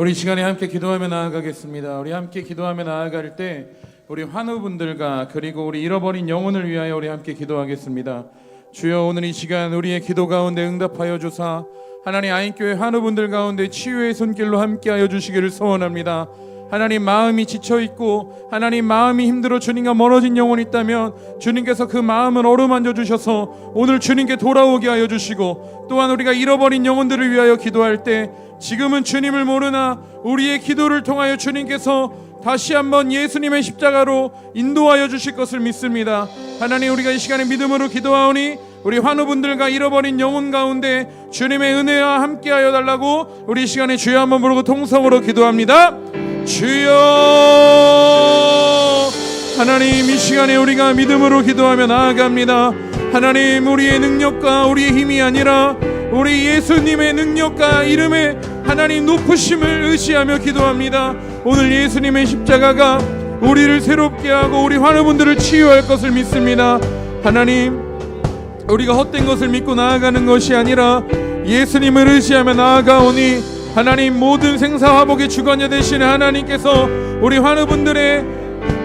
우리 시간에 함께 기도하며 나아가겠습니다. 우리 함께 기도하며 나아갈 때 우리 환우분들과 그리고 우리 잃어버린 영혼을 위하여 우리 함께 기도하겠습니다. 주여, 오늘 이 시간 우리의 기도 가운데 응답하여 주사 하나님 아인교회 환우분들 가운데 치유의 손길로 함께하여 주시기를 소원합니다. 하나님, 마음이 지쳐있고 하나님 마음이 힘들어 주님과 멀어진 영혼이 있다면 주님께서 그 마음을 어루만져 주셔서 오늘 주님께 돌아오게 하여 주시고, 또한 우리가 잃어버린 영혼들을 위하여 기도할 때 지금은 주님을 모르나 우리의 기도를 통하여 주님께서 다시 한번 예수님의 십자가로 인도하여 주실 것을 믿습니다. 하나님, 우리가 이 시간에 믿음으로 기도하오니 우리 환우분들과 잃어버린 영혼 가운데 주님의 은혜와 함께하여 달라고 우리 이 시간에 주여 한번 부르고 통성으로 기도합니다. 주여, 하나님, 이 시간에 우리가 믿음으로 기도하며 나아갑니다. 하나님, 우리의 능력과 우리의 힘이 아니라 우리 예수님의 능력과 이름에 하나님 높으심을 의지하며 기도합니다. 오늘 예수님의 십자가가 우리를 새롭게 하고 우리 환우분들을 치유할 것을 믿습니다. 하나님, 우리가 헛된 것을 믿고 나아가는 것이 아니라 예수님을 의지하며 나아가오니 하나님, 모든 생사화복의 주관자 되시는 하나님께서 우리 환우분들의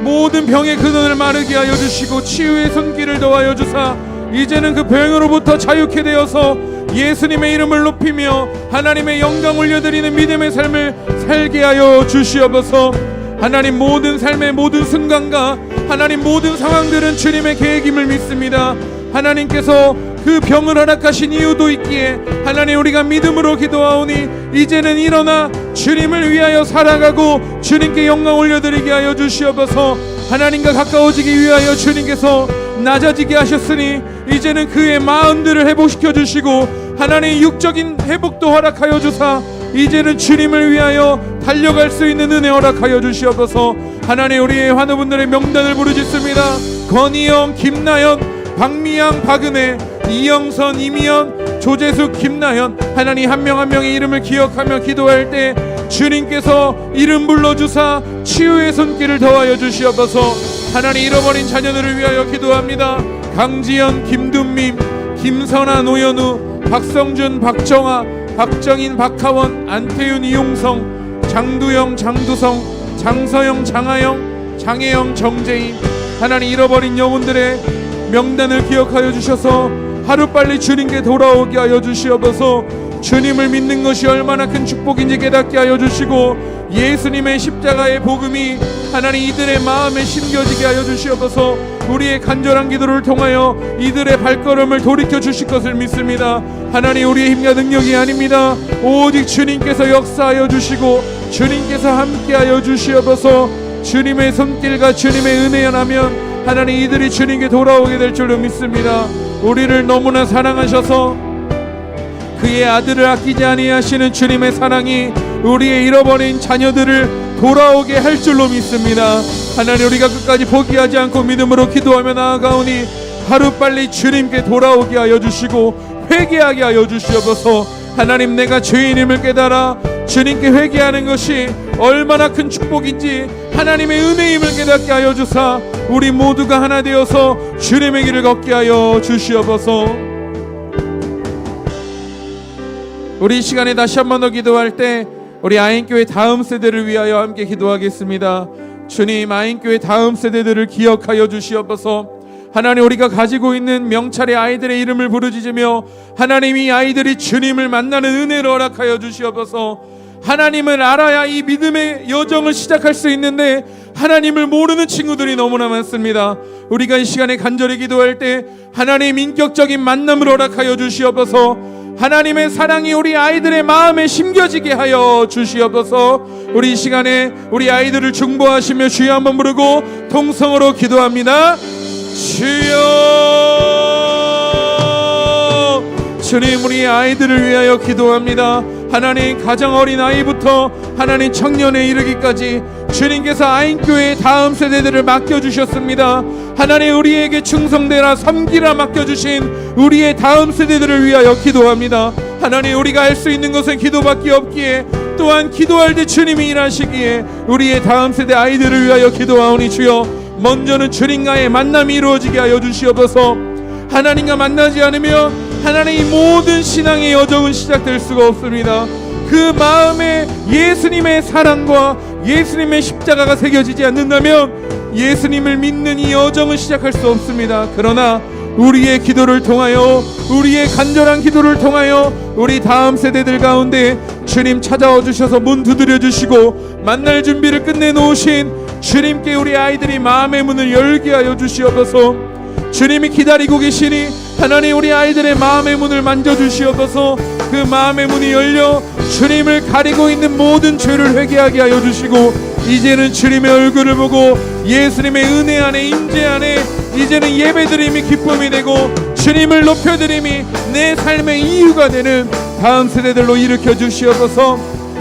모든 병의 근원을 마르게 하여 주시고 치유의 손길을 더하여 주사 이제는 그 병으로부터 자유케 되어서 예수님의 이름을 높이며 하나님의 영광 올려드리는 믿음의 삶을 살게 하여 주시옵소서. 하나님, 모든 삶의 모든 순간과 하나님 모든 상황들은 주님의 계획임을 믿습니다. 하나님께서 그 병을 허락하신 이유도 있기에 하나님, 우리가 믿음으로 기도하오니 이제는 일어나 주님을 위하여 살아가고 주님께 영광 올려드리게 하여 주시옵소서. 하나님과 가까워지기 위하여 주님께서 낮아지게 하셨으니 이제는 그의 마음들을 회복시켜 주시고 하나님 육적인 회복도 허락하여 주사 이제는 주님을 위하여 달려갈 수 있는 은혜 허락하여 주시옵소서. 하나님, 우리의 환우분들의 명단을 부르짖습니다. 건희영, 김나연, 박미양, 박은혜, 이영선, 이미연, 조재숙, 김나연, 하나님 한 명 한 명의 이름을 기억하며 기도할 때 주님께서 이름 불러주사 치유의 손길을 더하여 주시옵소서. 하나님, 잃어버린 자녀들을 위하여 기도합니다. 강지연, 김둔민, 김선아, 노현우, 박성준, 박정아, 박정인, 박하원, 안태윤, 이용성, 장두영, 장두성, 장서영, 장하영, 장혜영, 정재인, 하나님 잃어버린 영혼들의 명단을 기억하여 주셔서 하루빨리 주님께 돌아오게 하여 주시옵소서. 주님을 믿는 것이 얼마나 큰 축복인지 깨닫게 하여 주시고 예수님의 십자가의 복음이 하나님 이들의 마음에 심겨지게 하여 주시옵소서. 우리의 간절한 기도를 통하여 이들의 발걸음을 돌이켜 주실 것을 믿습니다. 하나님, 우리의 힘과 능력이 아닙니다. 오직 주님께서 역사하여 주시고 주님께서 함께하여 주시옵소서. 주님의 손길과 주님의 은혜연하면 하나님 이들이 주님께 돌아오게 될 줄로 믿습니다. 우리를 너무나 사랑하셔서 그의 아들을 아끼지 아니하시는 주님의 사랑이 우리의 잃어버린 자녀들을 돌아오게 할 줄로 믿습니다. 하나님, 우리가 끝까지 포기하지 않고 믿음으로 기도하며 나아가오니 하루빨리 주님께 돌아오게 하여 주시고 회개하게 하여 주시옵소서. 하나님, 내가 죄인임을 깨달아 주님께 회개하는 것이 얼마나 큰 축복인지 하나님의 은혜임을 깨닫게 하여 주사 우리 모두가 하나 되어서 주님의 길을 걷게 하여 주시옵소서. 우리 이 시간에 다시 한 번 더 기도할 때 우리 아인교회 다음 세대를 위하여 함께 기도하겠습니다. 주님, 아인교회 다음 세대들을 기억하여 주시옵소서. 하나님, 우리가 가지고 있는 명찰의 아이들의 이름을 부르짖으며 하나님, 이 아이들이 주님을 만나는 은혜를 허락하여 주시옵소서. 하나님을 알아야 이 믿음의 여정을 시작할 수 있는데 하나님을 모르는 친구들이 너무나 많습니다. 우리가 이 시간에 간절히 기도할 때 하나님 인격적인 만남을 허락하여 주시옵소서. 하나님의 사랑이 우리 아이들의 마음에 심겨지게 하여 주시옵소서. 우리 이 시간에 우리 아이들을 중보하시며 주여 한번 부르고 통성으로 기도합니다. 주여, 주님, 우리 아이들을 위하여 기도합니다. 하나님, 가장 어린 아이부터 하나님 청년에 이르기까지 주님께서 아인교회의 다음 세대들을 맡겨주셨습니다. 하나님, 우리에게 충성되라 섬기라 맡겨주신 우리의 다음 세대들을 위하여 기도합니다. 하나님, 우리가 할 수 있는 것은 기도밖에 없기에 또한 기도할 때 주님이 일하시기에 우리의 다음 세대 아이들을 위하여 기도하오니 주여, 먼저는 주님과의 만남이 이루어지게 하여 주시옵소서. 하나님과 만나지 않으면 하나님 이 모든 신앙의 여정은 시작될 수가 없습니다. 그 마음에 예수님의 사랑과 예수님의 십자가가 새겨지지 않는다면 예수님을 믿는 이 여정을 시작할 수 없습니다. 그러나 우리의 기도를 통하여, 우리의 간절한 기도를 통하여 우리 다음 세대들 가운데 주님 찾아와 주셔서 문 두드려 주시고 만날 준비를 끝내 놓으신 주님께 우리 아이들이 마음의 문을 열게 하여 주시옵소서. 주님이 기다리고 계시니 하나님 우리 아이들의 마음의 문을 만져주시옵소서. 그 마음의 문이 열려 주님을 가리고 있는 모든 죄를 회개하게 하여 주시고 이제는 주님의 얼굴을 보고 예수님의 은혜 안에, 임재 안에 이제는 예배드림이 기쁨이 되고 주님을 높여드림이 내 삶의 이유가 되는 다음 세대들로 일으켜 주시옵소서.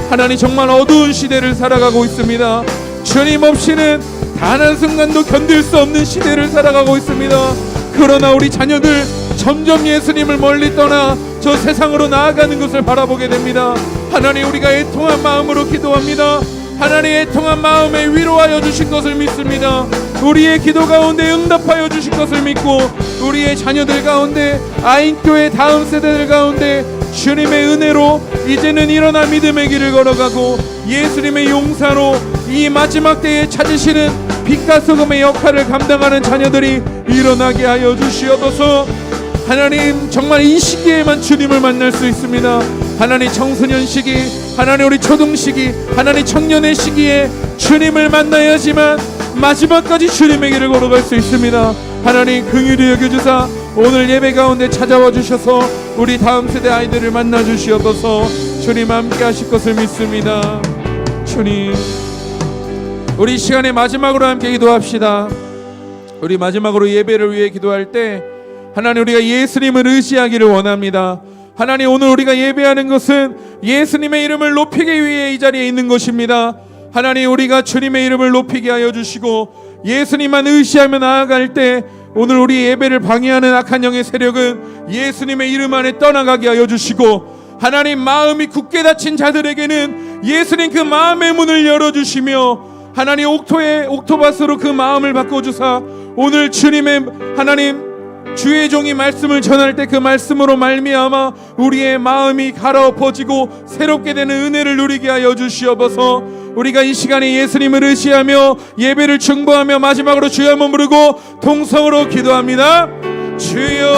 하나님 정말 어두운 시대를 살아가고 있습니다. 주님 없이는 단 한순간도 견딜 수 없는 시대를 살아가고 있습니다. 그러나 우리 자녀들 점점 예수님을 멀리 떠나 저 세상으로 나아가는 것을 바라보게 됩니다. 하나님 우리가 애통한 마음으로 기도합니다. 하나님 애통한 마음에 위로하여 주신 것을 믿습니다. 우리의 기도 가운데 응답하여 주신 것을 믿고 우리의 자녀들 가운데, 아인교회 다음 세대들 가운데 주님의 은혜로 이제는 일어나 믿음의 길을 걸어가고 예수님의 용사로 이 마지막 때에 찾으시는 빛과 소금의 역할을 감당하는 자녀들이 일어나게 하여 주시옵소서. 하나님 정말 이 시기에만 주님을 만날 수 있습니다. 하나님 청소년 시기, 하나님 우리 초등 시기, 하나님 청년의 시기에 주님을 만나야지만 마지막까지 주님의 길을 걸어갈 수 있습니다. 하나님 긍휼히 여겨주사 오늘 예배 가운데 찾아와 주셔서 우리 다음 세대 아이들을 만나 주시옵소서. 주님 함께 하실 것을 믿습니다. 주님, 우리 시간의 마지막으로 함께 기도합시다. 우리 마지막으로 예배를 위해 기도할 때 하나님 우리가 예수님을 의지하기를 원합니다. 하나님 오늘 우리가 예배하는 것은 예수님의 이름을 높이기 위해 이 자리에 있는 것입니다. 하나님 우리가 주님의 이름을 높이게 하여 주시고 예수님만 의지하며 나아갈 때 오늘 우리 예배를 방해하는 악한 영의 세력은 예수님의 이름 안에 떠나가게 하여 주시고 하나님 마음이 굳게 닫힌 자들에게는 예수님 그 마음의 문을 열어주시며 하나님 옥토바스로 그 마음을 바꿔주사 오늘 주님의 하나님 주의 종이 말씀을 전할 때 그 말씀으로 말미암아 우리의 마음이 갈아엎어지고 새롭게 되는 은혜를 누리게 하여 주시옵소서. 우리가 이 시간에 예수님을 의지하며 예배를 중보하며 마지막으로 주여 한번 부르고 통성으로 기도합니다. 주여.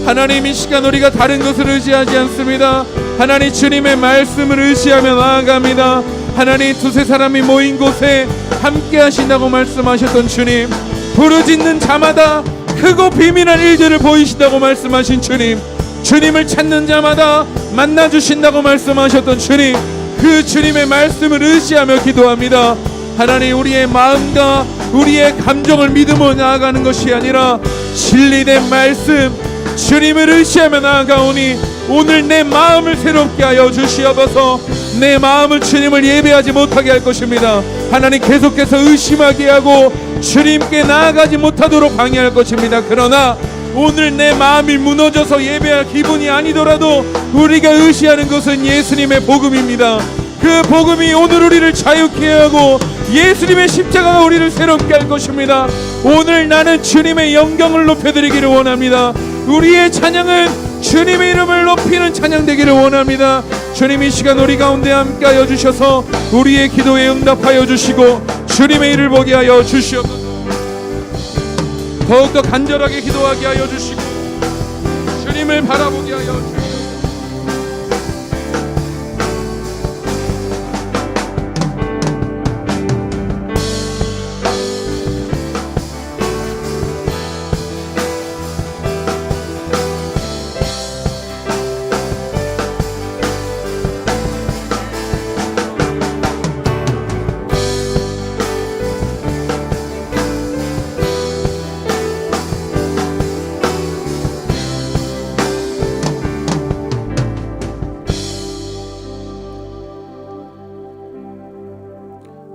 하나님 이 시간 우리가 다른 것을 의지하지 않습니다. 하나님 주님의 말씀을 의지하며 나아갑니다. 하나님 두세 사람이 모인 곳에 함께 하신다고 말씀하셨던 주님, 부르짖는 자마다 크고 비밀한 일들을 보이신다고 말씀하신 주님, 주님을 찾는 자마다 만나주신다고 말씀하셨던 주님, 그 주님의 말씀을 의지하며 기도합니다. 하나님 우리의 마음과 우리의 감정을 믿음으로 나아가는 것이 아니라 진리된 말씀 주님을 의지하며 나아가오니 오늘 내 마음을 새롭게 하여 주시옵소서. 내 마음을 주님을 예배하지 못하게 할 것입니다. 하나님 계속해서 의심하게 하고 주님께 나아가지 못하도록 방해할 것입니다. 그러나 오늘 내 마음이 무너져서 예배할 기분이 아니더라도 우리가 의지하는 것은 예수님의 복음입니다. 그 복음이 오늘 우리를 자유케 하고 예수님의 십자가가 우리를 새롭게 할 것입니다. 오늘 나는 주님의 영광을 높여드리기를 원합니다. 우리의 찬양은 주님의 이름을 높이는 찬양 되기를 원합니다. 주님 이 시간 우리 가운데 함께하여 주셔서 우리의 기도에 응답하여 주시고 주님의 일을 보게 하여 주시옵소서. 더욱더 간절하게 기도하게 하여 주시고 주님을 바라보게 하여 주시옵소서.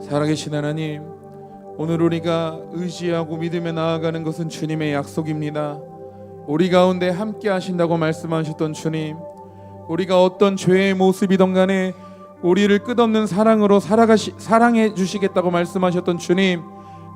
살아계신 하나님, 오늘 우리가 의지하고 믿으며 나아가는 것은 주님의 약속입니다. 우리 가운데 함께 하신다고 말씀하셨던 주님, 우리가 어떤 죄의 모습이든 간에 우리를 끝없는 사랑으로 사랑해 주시겠다고 말씀하셨던 주님,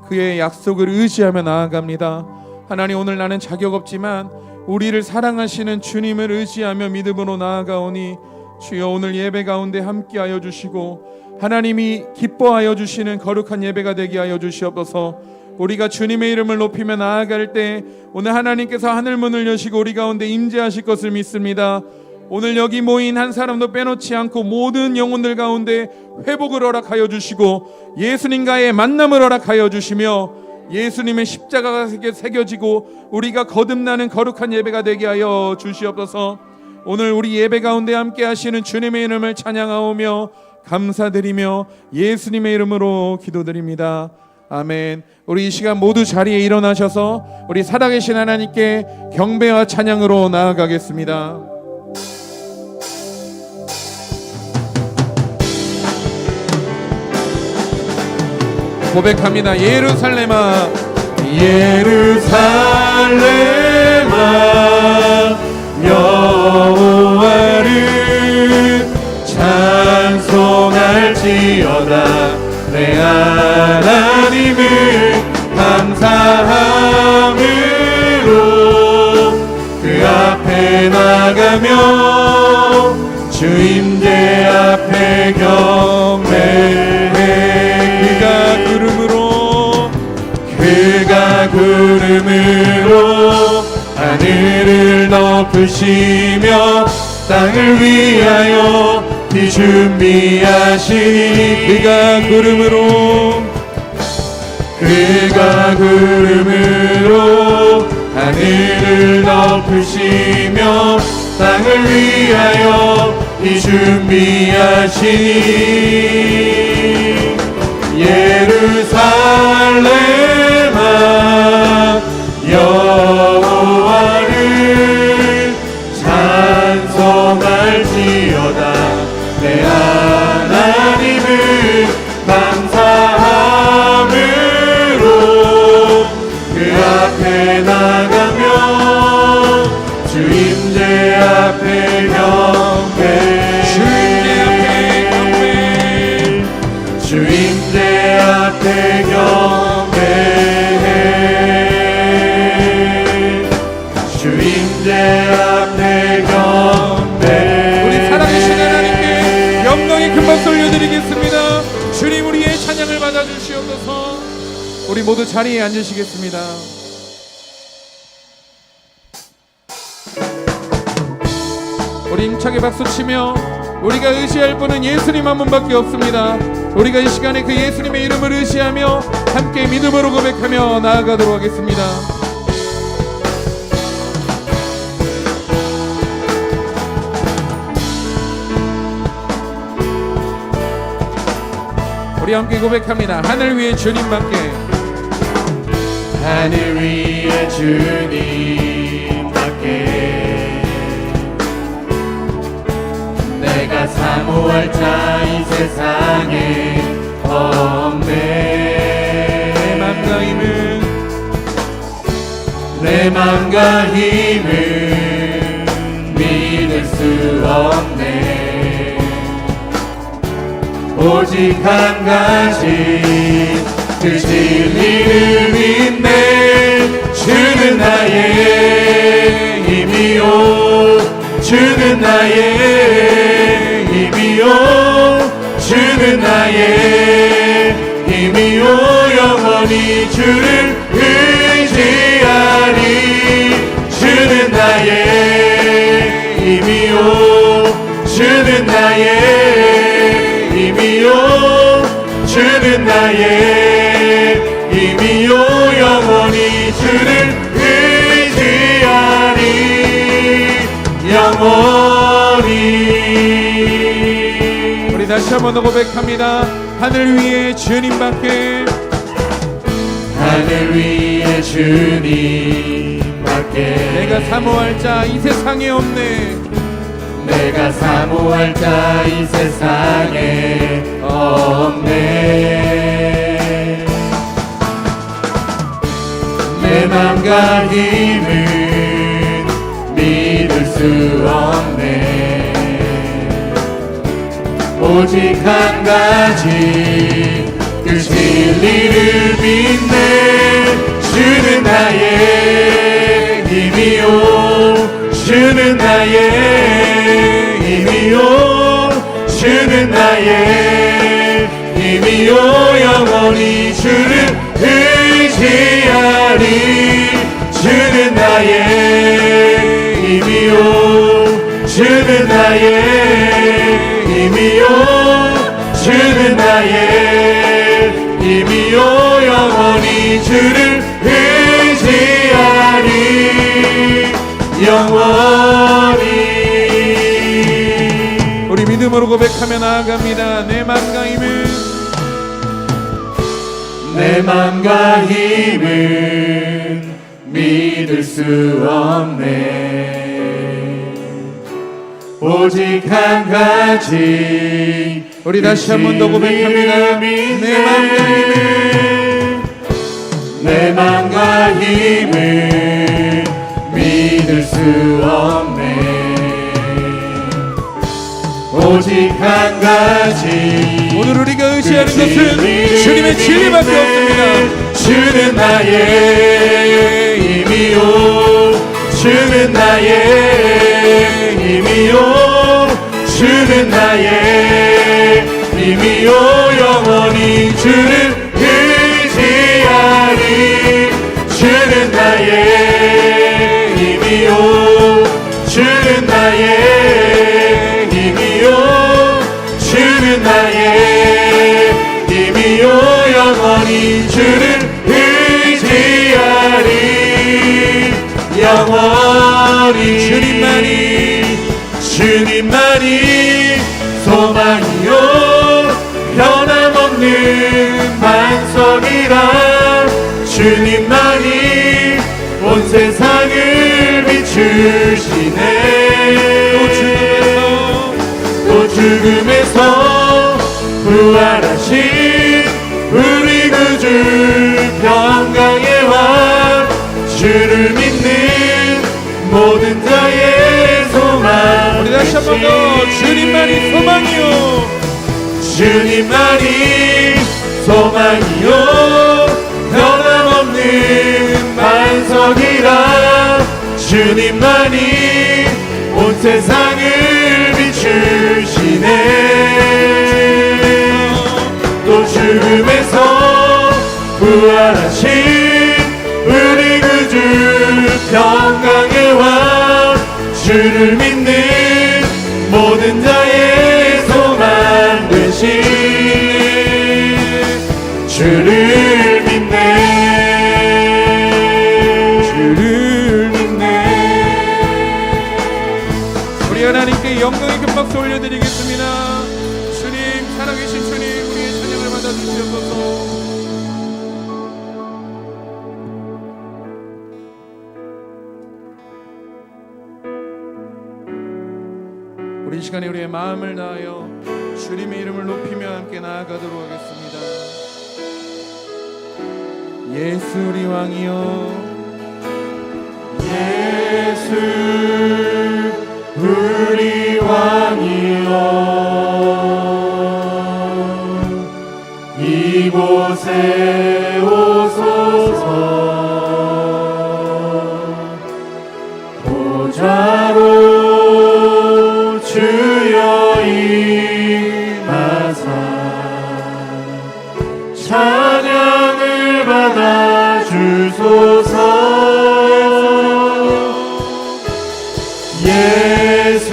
그의 약속을 의지하며 나아갑니다. 하나님 오늘 나는 자격 없지만 우리를 사랑하시는 주님을 의지하며 믿음으로 나아가오니 주여 오늘 예배 가운데 함께하여 주시고 하나님이 기뻐하여 주시는 거룩한 예배가 되게 하여 주시옵소서. 우리가 주님의 이름을 높이며 나아갈 때 오늘 하나님께서 하늘문을 여시고 우리 가운데 임재하실 것을 믿습니다. 오늘 여기 모인 한 사람도 빼놓지 않고 모든 영혼들 가운데 회복을 허락하여 주시고 예수님과의 만남을 허락하여 주시며 예수님의 십자가가 새겨지고 우리가 거듭나는 거룩한 예배가 되게 하여 주시옵소서. 오늘 우리 예배 가운데 함께 하시는 주님의 이름을 찬양하오며 감사드리며 예수님의 이름으로 기도드립니다. 아멘. 우리 이 시간 모두 자리에 일어나셔서 우리 살아계신 하나님께 경배와 찬양으로 나아가겠습니다. 고백합니다. 예루살렘아 예루살렘아 여호와를 찬송할지어다. 내 하나님을 감사함으로 그 앞에 나가며 주 임재 앞에 경배해. 그가 구름으로 하늘을 덮으시며 땅을 위하여 비 준비하시니 그가 구름으로 하늘을 덮으시며 땅을 위하여 비 준비하시니 예루살렘아 여호와를 찬송할지어다. 내 하나님을 감사함으로 그 앞에 나가며 주 임재 앞에 경배. 주 임재 앞에 경배해. 주 임재 앞에 경배. 우리 살아계신 하나님께 영광의 큰 박수 올려드리겠습니다. 주님 우리의 찬양을 받아주시옵소서. 우리 모두 자리에 앉으시겠습니다. 우리 힘차게 박수치며 우리가 의지할 분은 예수님 한 분밖에 없습니다. 우리가 이 시간에 그 예수님의 이름을 의지하며 함께 믿음으로 고백하며 나아가도록 하겠습니다. 우리 함께 고백합니다. 하늘 위에 주님밖에. 하늘 위에 주님밖에 내가 사모할 자 이 세상에 없네. 내 맘과 힘을 믿을 수 없네. 오직 한 가지 그 진리를 믿네. 주는 나의 힘이요 주는 나의 힘이요 주는 나의 힘이요 영원히 주를 의지하리. 주는 나의 힘이요 주는 나의 힘이요 주는 나의 힘이요 영원히 주를 의지하리. 영원히. 우리 다시 한번 더 고백합니다. 하늘 위에 주님밖에. 하늘 위에 주님밖에 내가 사모할 자 이 세상에 없네. 내가 사모할 자 이 세상에 없네. 내 맘과 힘은 믿을 수 없네. 오직 한 가지 그 진리를 믿네. 주는 나의 힘이요 주는 나의 힘이요 주는 나의 힘이요 영원히 주를 의지하리 주는 나의 힘이요 주는 나의 힘이요 주는 나의 힘이요 영원히 주를 의지하리 영원히. 우리 믿음으로 고백하며 나아갑니다. 내 맘과 힘은 내 맘과 힘은 믿을 수 없네. 오직 한 가지. 우리 다시 한 번 더 고백합니다. 내 맘과 힘은 믿을 수 없네. 오직 한 가지. 오늘 우리가 의지하는 것은 주님의 진리밖에 없습니다. 주는 나의 힘이요 주는 나의 힘이요 주는 나의 힘이요 영원히 주를 의지하리 주는 나의 힘이요 주는 나의 힘이요 주는 나의 힘이요 영원히 주를 의지하리 영원히 주님만이 소망이요 변함없는 반석이라 주님만이 온 세상을 비추시네. 또 죽음에서 부활하신 우리 구주 평강의 왕 주를 믿는 모든 자의 소망. 우리 다시 한 번 더 주님만이 소망이요 주님만이 소망이요 변함없는 반석이라 주님만이 온 세상을 비추시네. 또 죽음에서 부활하신 우리 구주 평강의 왕 주를 믿는 모든 자의 소망 되신 주를 믿네. 우리 하나님께 영광의 큰 박수 올려드리겠습니다. 주님 살아계신 주님 우리의 찬양을 받아주시옵소서. 우리 이 시간에 우리의 마음을 다하여 주님의 이름을 높이며 함께 나아가도록 하겠습니다. 예수 우리 왕이여 예수 우리 왕이여 이곳에 오소서 보좌로 주여 임하사 찬양을 받아 주소서. 예수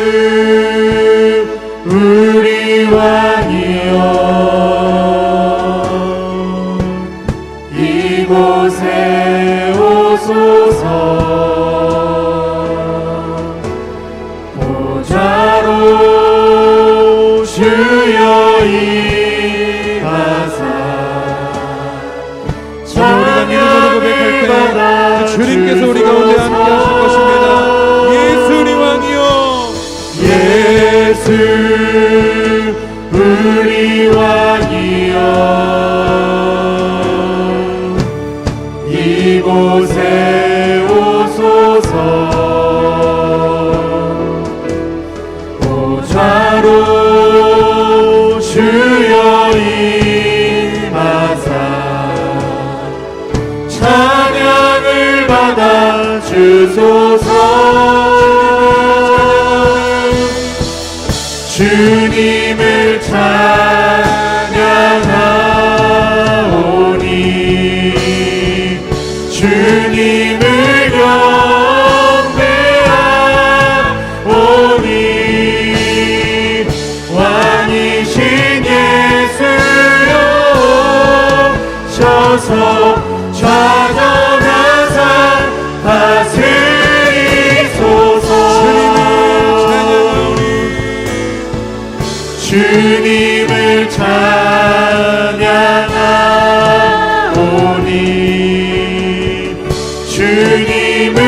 우리 왕이여 이곳에 오소서 보좌로 주여 임하사 찬양을 받아 주님께서 우리 가운데 함께 하실 것입니다. 예수 우리 왕이여 예수 우리 왕이여 이곳에 오소서 보좌로 주여 임하사 찬양을 받아 주소서. 주님을 찬양하오니 주님을 경배하오니 왕이신 예수여 오셔서 좌정하사 다스리소서. 주님을 찬양하오니 주님을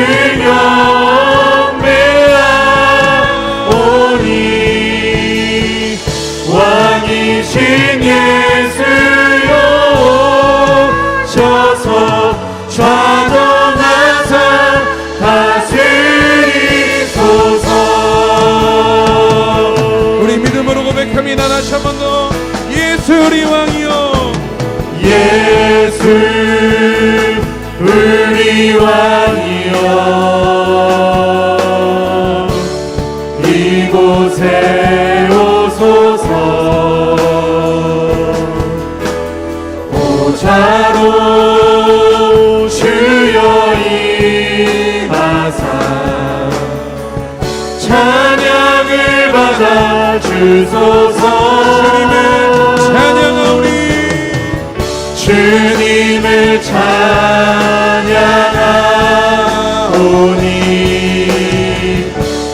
경배하오니 왕이신 예수여 오셔서 좌정하사 다스리소서. 우리 믿음으로 고백합니다. 다시 한 번 더. 예수 우리 왕이여, 예수 우리 왕이여 이곳에 오소서. 보좌로 주여 임하사 찬양을 받아 주소서. 주님을 찬양하오니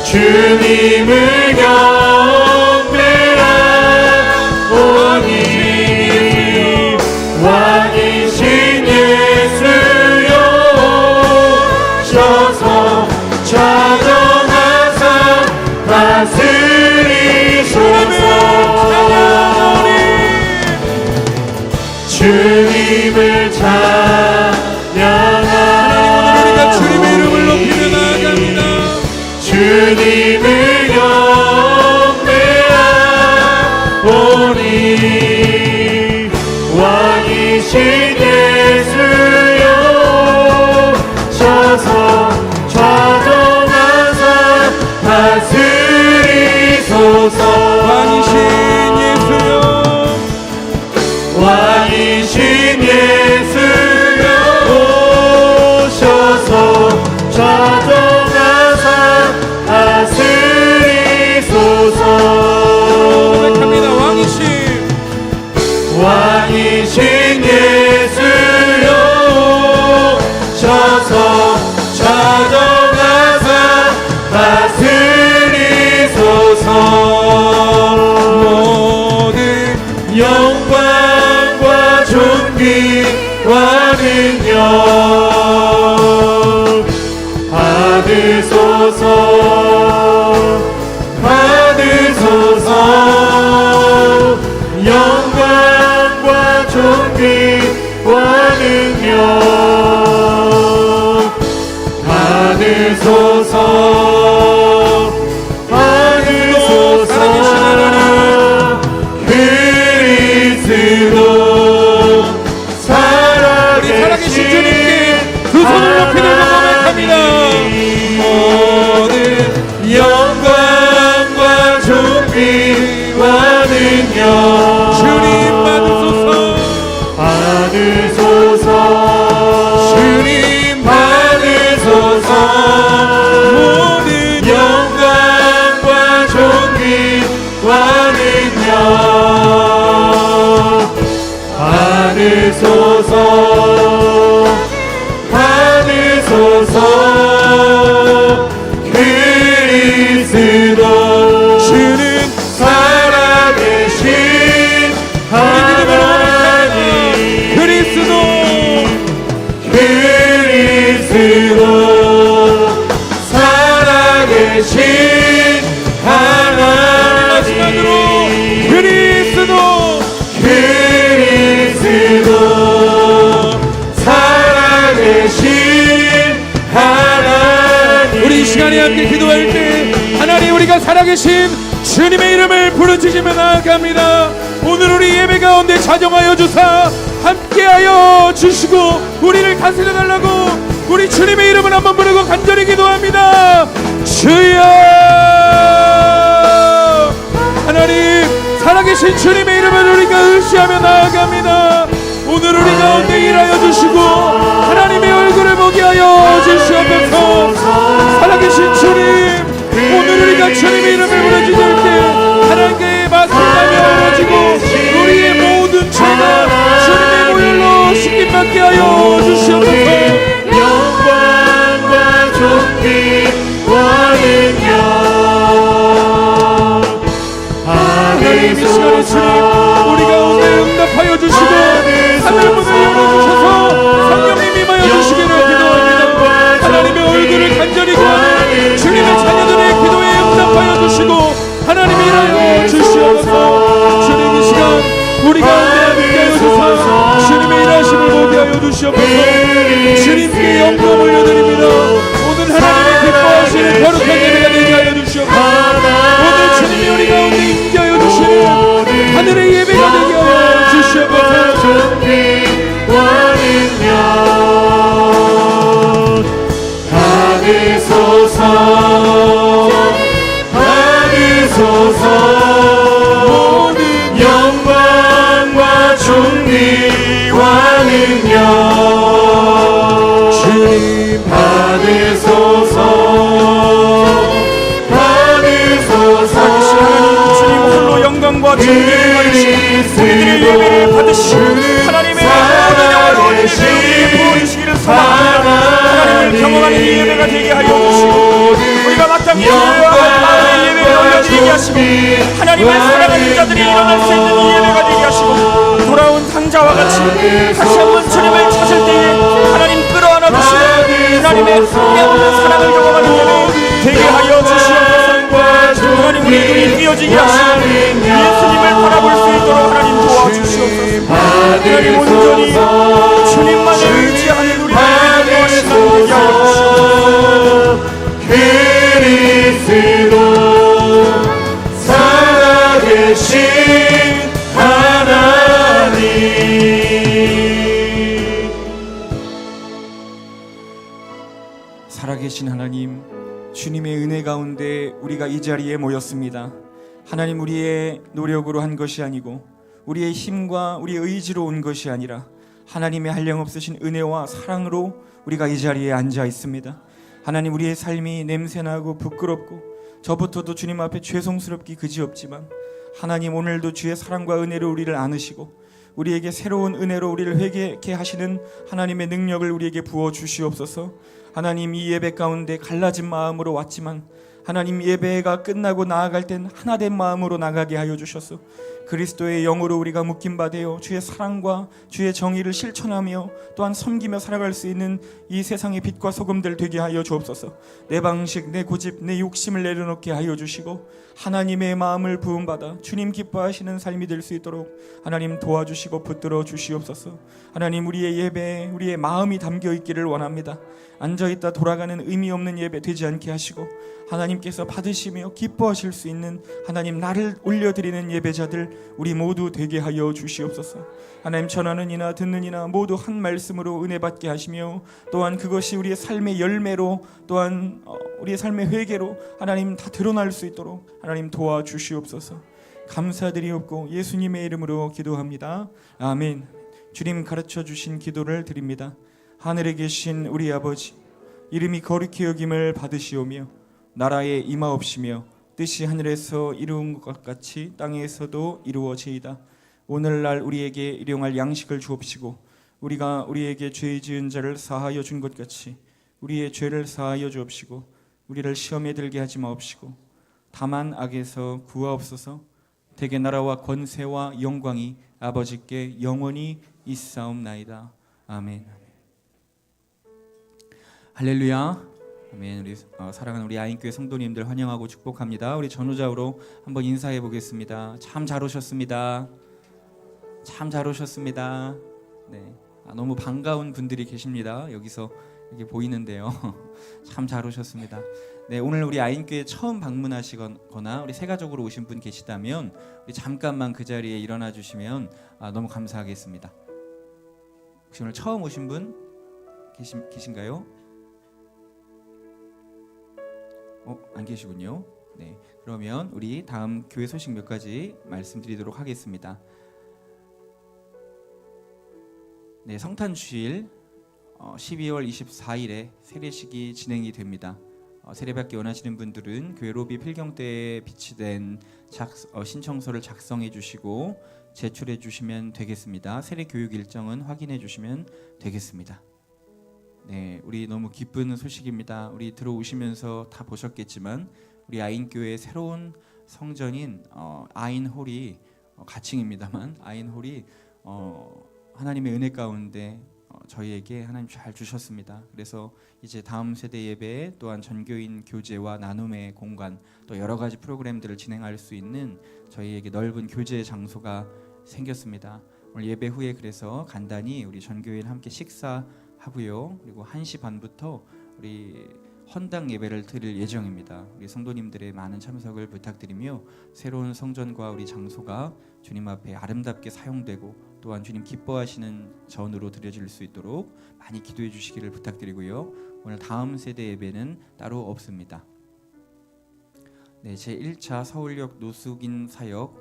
주님을 경배하오니 왕이신 예수여 오셔서 좌정하사 다스리소서. 주님을 찬양하오니 우리가 주님의 이름을 높이며 나아갑니다. 주님을 경배하오니 왕이신 예수여 오셔서 좌정하사 다스리소서. 왕이신 예수여, 왕이신 예수여 오셔서 좌정하사 다스리소서. 고백합니다. 왕이신 예수여 오셔서 좌정하사 다스리소서. 모든 영광과 존귀와 능력 받으소서. 받으소서. 영광과 존귀와 능력 받으소서. 받으소서. 그리스도 살아계신 주님께 두 손을 높이 들고 고백합니다. 모든 영광과 존귀와 능력 주님 받으소서. 받으소서. 주님 받으소서. 모든 영광과 존귀와 능력 받으소서. 받으소서. 그리스도 주는 살아계신 하나님. 그리스도 살아계신 하나님. 그리스도 살아계신 하나님. 우리 이 시간에 함께 기도할 때 하나님, 우리가 살아계신 주님의 이름을 부르짖으며 나아갑니다. 오늘 우리 예배 가운데 자정하여 주사 함께하여 주시고 우리를 다스려 달라고 우리 주님의 이름을 한번 부르고 간절히 기도합니다. 주여, 하나님 살아계신 주님의 이름을 우리가 의지하며 나아갑니다. 오늘 우리 가운데 일하여 주시고 하나님의 얼굴을 보게 하여 주시옵소서. 살아계신 주님, 오늘 우리가 주님의 이름을 부르짖을 때 하나님께 말씀하며 부르짖고 우리의 모든 죄가 주님의 보혈로 씻김받게 하여 주시옵소서. 영광과 존귀와 능력 하나님 이 시간에 주님 우리 가운데 응답하여 주시고 하늘 문을 열어주셔서 성령님 임하여 주시기를 기도합니다. 하나님의 얼굴을 간절히 구하는 주님의 자녀들의 기도에 응답하여 주시고 하나님 일하여 주시옵소서. 주님 이 시간 우리 가운데 함께하여 주사 주님의 일하심을 보게 하여 주시옵소서. 주님께 영광 올려드립니다. 오늘 하나님의 기뻐하시는 거룩한 예배가 되게 하여 주시옵소서. 오늘 주님이 우리 가운데 임재하여 주시는 하늘의 예배가 되게 하여 주시옵소서. 받으소서 받으소서 모든 영광과 존귀와 능력 주님 받으소서 받으소서 주님 홀로 영광과 존귀를 받으시고 우리들의 예배를 받으시고 하나님의 모든 영광을 우리에게 부어주시기를 소망합니다. 하나님을 경험하는 이 예배가 되게 하여 주시고 우리가 마땅히 드려야 할 마음의 예배를 올려드리게 하시고 하나님의 사랑하는 자들이 일어날 수 있는 이 예배가 되게 하시고 돌아온 상자와 같이 다시 한번 주님을 찾을 때에 하나님 끌어안아 주시고 하나님의 흥미없는 사랑을 경험하는 예배 되게 하여 주시옵소서. 하나님 우리 눈이 띄어지게 하시고 예수님을 바라볼 수 있도록 하나님 도와주시옵소서. 하나님 온전히 주님만을 의지하는 우리들의 기도와 신앙이 되게 하여 주시옵소서. 그리스도 살아계신 하나님 살아계신 하나님, 주님의 은혜 가운데 우리가 이 자리에 모였습니다. 하나님 우리의 노력으로 한 것이 아니고 우리의 힘과 우리의 의지로 온 것이 아니라 하나님의 한량없으신 은혜와 사랑으로 우리가 이 자리에 앉아 있습니다. 하나님 우리의 삶이 냄새나고 부끄럽고 저부터도 주님 앞에 죄송스럽기 그지없지만 하나님 오늘도 주의 사랑과 은혜로 우리를 안으시고 우리에게 새로운 은혜로 우리를 회개케 하시는 하나님의 능력을 우리에게 부어 주시옵소서. 하나님 이 예배 가운데 갈라진 마음으로 왔지만 하나님 예배가 끝나고 나아갈 땐 하나된 마음으로 나가게 하여 주셔서 그리스도의 영으로 우리가 묶임바 되어 주의 사랑과 주의 정의를 실천하며 또한 섬기며 살아갈 수 있는 이 세상의 빛과 소금들 되게 하여 주옵소서. 내 방식, 내 고집, 내 욕심을 내려놓게 하여 주시고 하나님의 마음을 부음받아 주님 기뻐하시는 삶이 될 수 있도록 하나님 도와주시고 붙들어 주시옵소서. 하나님 우리의 예배에 우리의 마음이 담겨 있기를 원합니다. 앉아있다 돌아가는 의미 없는 예배 되지 않게 하시고 하나님께서 받으시며 기뻐하실 수 있는 하나님 나를 올려드리는 예배자들 우리 모두 되게 하여 주시옵소서. 하나님 전하는 이나 듣는 이나 모두 한 말씀으로 은혜 받게 하시며 또한 그것이 우리의 삶의 열매로 또한 우리의 삶의 회개로 하나님 다 드러날 수 있도록 하나님 도와주시옵소서. 감사드리옵고 예수님의 이름으로 기도합니다. 아멘. 주님 가르쳐 주신 기도를 드립니다. 하늘에 계신 우리 아버지, 이름이 거룩히 여김을 받으시오며 나라에 임하옵시며 뜻이 하늘에서 이루은 것 같이 땅에서도 이루어지이다. 오늘날 우리에게 일용할 양식을 주옵시고 우리가 우리에게 죄 지은 자를 사하여 준 것 같이 우리의 죄를 사하여 주옵시고 우리를 시험에 들게 하지 마옵시고 다만 악에서 구하옵소서. 대개 나라와 권세와 영광이 아버지께 영원히 있사옵나이다. 아멘. 할렐루야. 아멘. 우리 사랑하는 우리 아인교회 성도님들 환영하고 축복합니다. 우리 전우자우로 한번 인사해 보겠습니다. 참 잘 오셨습니다. 참 잘 오셨습니다. 네, 너무 반가운 분들이 계십니다. 여기서 이렇게 보이는데요. 참 잘 오셨습니다. 네, 오늘 우리 아인교회 처음 방문하시거나 우리 새가족으로 오신 분 계시다면 우리 잠깐만 그 자리에 일어나 주시면 너무 감사하겠습니다. 혹시 오늘 처음 오신 분 계신가요? 안 계시군요. 네, 그러면 우리 다음 교회 소식 몇 가지 말씀드리도록 하겠습니다. 네, 성탄 주일 12월 24일에 세례식이 진행이 됩니다. 세례받기 원하시는 분들은 교회 로비 필경대에 비치된 신청서를 작성해 주시고 제출해 주시면 되겠습니다. 세례 교육 일정은 확인해 주시면 되겠습니다. 네, 우리 너무 기쁜 소식입니다. 우리 들어오시면서 다 보셨겠지만 우리 아인교회 새로운 성전인 아인홀이 가칭입니다만 아인홀이 하나님의 은혜 가운데 저희에게 하나님 잘 주셨습니다. 그래서 이제 다음 세대 예배 또한 전교인 교제와 나눔의 공간 또 여러 가지 프로그램들을 진행할 수 있는 저희에게 넓은 교제 장소가 생겼습니다. 오늘 예배 후에 그래서 간단히 우리 전교인 함께 식사하고요. 그리고 1시 반부터 우리 헌당 예배를 드릴 예정입니다. 우리 성도님들의 많은 참석을 부탁드리며 새로운 성전과 우리 장소가 주님 앞에 아름답게 사용되고 또한 주님 기뻐하시는 전으로 드려질 수 있도록 많이 기도해 주시기를 부탁드리고요. 오늘 다음 세대 예배는 따로 없습니다. 네, 제 1차 서울역 노숙인 사역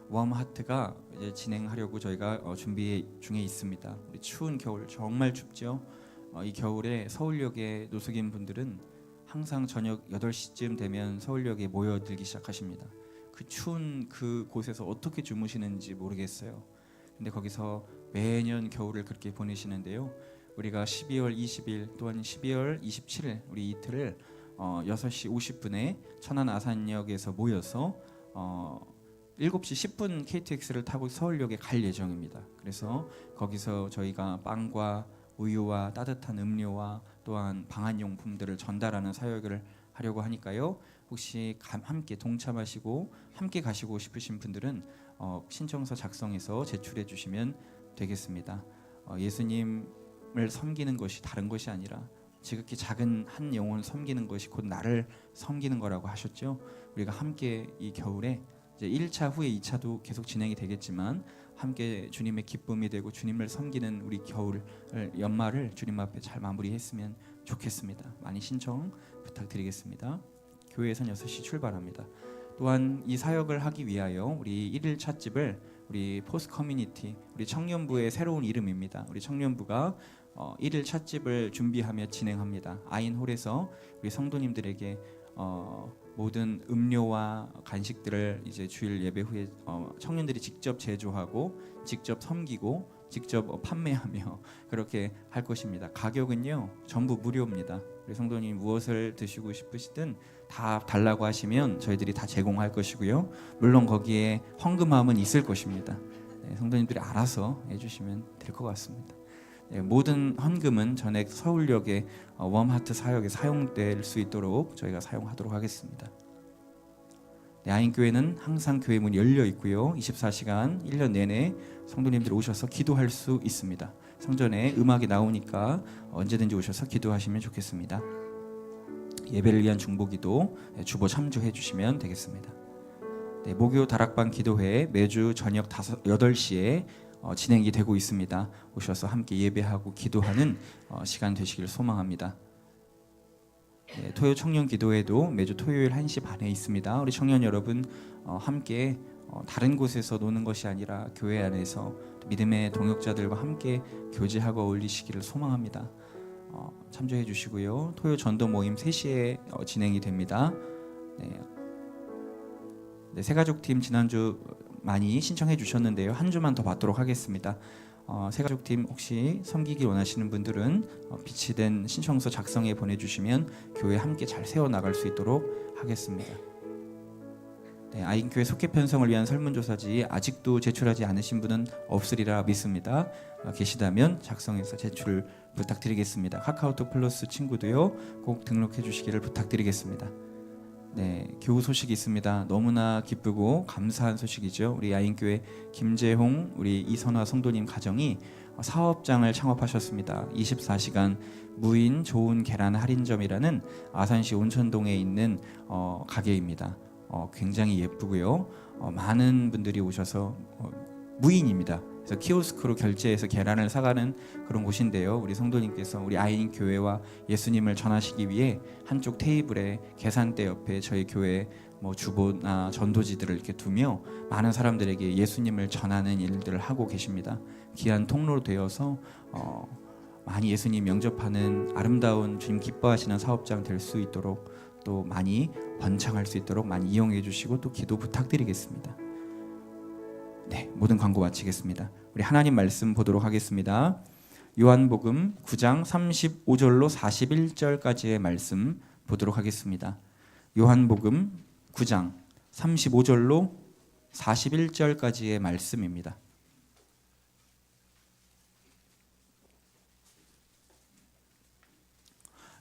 웜하트가 이제 진행하려고 저희가 준비 중에 있습니다. 우리 추운 겨울 정말 춥죠. 이 겨울에 서울역의 노숙인 분들은 항상 저녁 8시쯤 되면 서울역에 모여들기 시작하십니다. 그 추운 그 곳에서 어떻게 주무시는지 모르겠어요. 근데 거기서 매년 겨울을 그렇게 보내시는데요. 우리가 12월 20일 또한 12월 27일 우리 이틀을 6시 50분에 천안 아산역에서 모여서 7시 10분 KTX를 타고 서울역에 갈 예정입니다. 그래서 거기서 저희가 빵과 우유와 따뜻한 음료와 또한 방한용품들을 전달하는 사역을 하려고 하니까요. 혹시 함께 동참하시고 함께 가시고 싶으신 분들은 신청서 작성해서 제출해 주시면 되겠습니다. 예수님을 섬기는 것이 다른 것이 아니라 지극히 작은 한 영혼을 섬기는 것이 곧 나를 섬기는 거라고 하셨죠. 우리가 함께 이 겨울에 이제 1차 후에 2차도 계속 진행이 되겠지만 함께 주님의 기쁨이 되고 주님을 섬기는 우리 겨울 연말을 주님 앞에 잘 마무리했으면 좋겠습니다. 많이 신청 부탁드리겠습니다. 교회에선 6시 출발합니다. 또한 이 사역을 하기 위하여 우리 1일 찻집을 우리 포스 커뮤니티 우리 청년부의 새로운 이름입니다. 우리 청년부가 1일 찻집을 준비하며 진행합니다. 아인홀에서 우리 성도님들에게 모든 음료와 간식들을 이제 주일 예배 후에 청년들이 직접 제조하고 직접 섬기고 직접 판매하며 그렇게 할 것입니다. 가격은요 전부 무료입니다. 우리 성도님 무엇을 드시고 싶으시든 다 달라고 하시면 저희들이 다 제공할 것이고요. 물론 거기에 헌금함은 있을 것입니다. 네, 성도님들이 알아서 해주시면 될 것 같습니다. 네, 모든 헌금은 전액 서울역의 웜하트 사역에 사용될 수 있도록 저희가 사용하도록 하겠습니다. 네, 아인교회는 항상 교회 문 열려 있고요. 24시간 1년 내내 성도님들 오셔서 기도할 수 있습니다. 성전에 음악이 나오니까 언제든지 오셔서 기도하시면 좋겠습니다. 예배를 위한 중보기도 주보 참조해 주시면 되겠습니다. 네, 목요 다락방 기도회 매주 저녁 8시에 진행이 되고 있습니다. 오셔서 함께 예배하고 기도하는 시간 되시길 소망합니다. 네, 토요 청년 기도회도 매주 토요일 1시 반에 있습니다. 우리 청년 여러분 함께 다른 곳에서 노는 것이 아니라 교회 안에서 믿음의 동역자들과 함께 교제하고 어울리시기를 소망합니다. 참조해 주시고요. 토요 전도 모임 3시에 진행이 됩니다. 네, 새가족팀 지난주 많이 신청해 주셨는데요. 한 주만 더 받도록 하겠습니다. 새가족팀 혹시 섬기길 원하시는 분들은 비치된 신청서 작성해 보내주시면 교회 함께 잘 세워나갈 수 있도록 하겠습니다. 네, 아인교회 속회 편성을 위한 설문조사지 아직도 제출하지 않으신 분은 없으리라 믿습니다. 계시다면 작성해서 제출 부탁드리겠습니다. 카카오톡 플러스 친구도요 꼭 등록해 주시기를 부탁드리겠습니다. 네, 교우 소식이 있습니다. 너무나 기쁘고 감사한 소식이죠. 우리 아인교회 김재홍 우리 이선화 성도님 가정이 사업장을 창업하셨습니다. 24시간 무인 좋은 계란 할인점이라는 아산시 온천동에 있는 가게입니다. 굉장히 예쁘고요. 많은 분들이 오셔서 무인입니다. 그래서 키오스크로 결제해서 계란을 사가는 그런 곳인데요. 우리 성도님께서 우리 아이인 교회와 예수님을 전하시기 위해 한쪽 테이블에 계산대 옆에 저희 교회 뭐 주보나 전도지들을 이렇게 두며 많은 사람들에게 예수님을 전하는 일들을 하고 계십니다. 귀한 통로로 되어서 많이 예수님 영접하는 아름다운 주님 기뻐하시는 사업장 될 수 있도록 또 많이 번창할 수 있도록 많이 이용해 주시고 또 기도 부탁드리겠습니다. 네, 모든 광고 마치겠습니다. 우리 하나님 말씀 보도록 하겠습니다. 요한복음 9장 35절로 41절까지의 말씀 보도록 하겠습니다. 요한복음 9장 35절로 41절까지의 말씀입니다.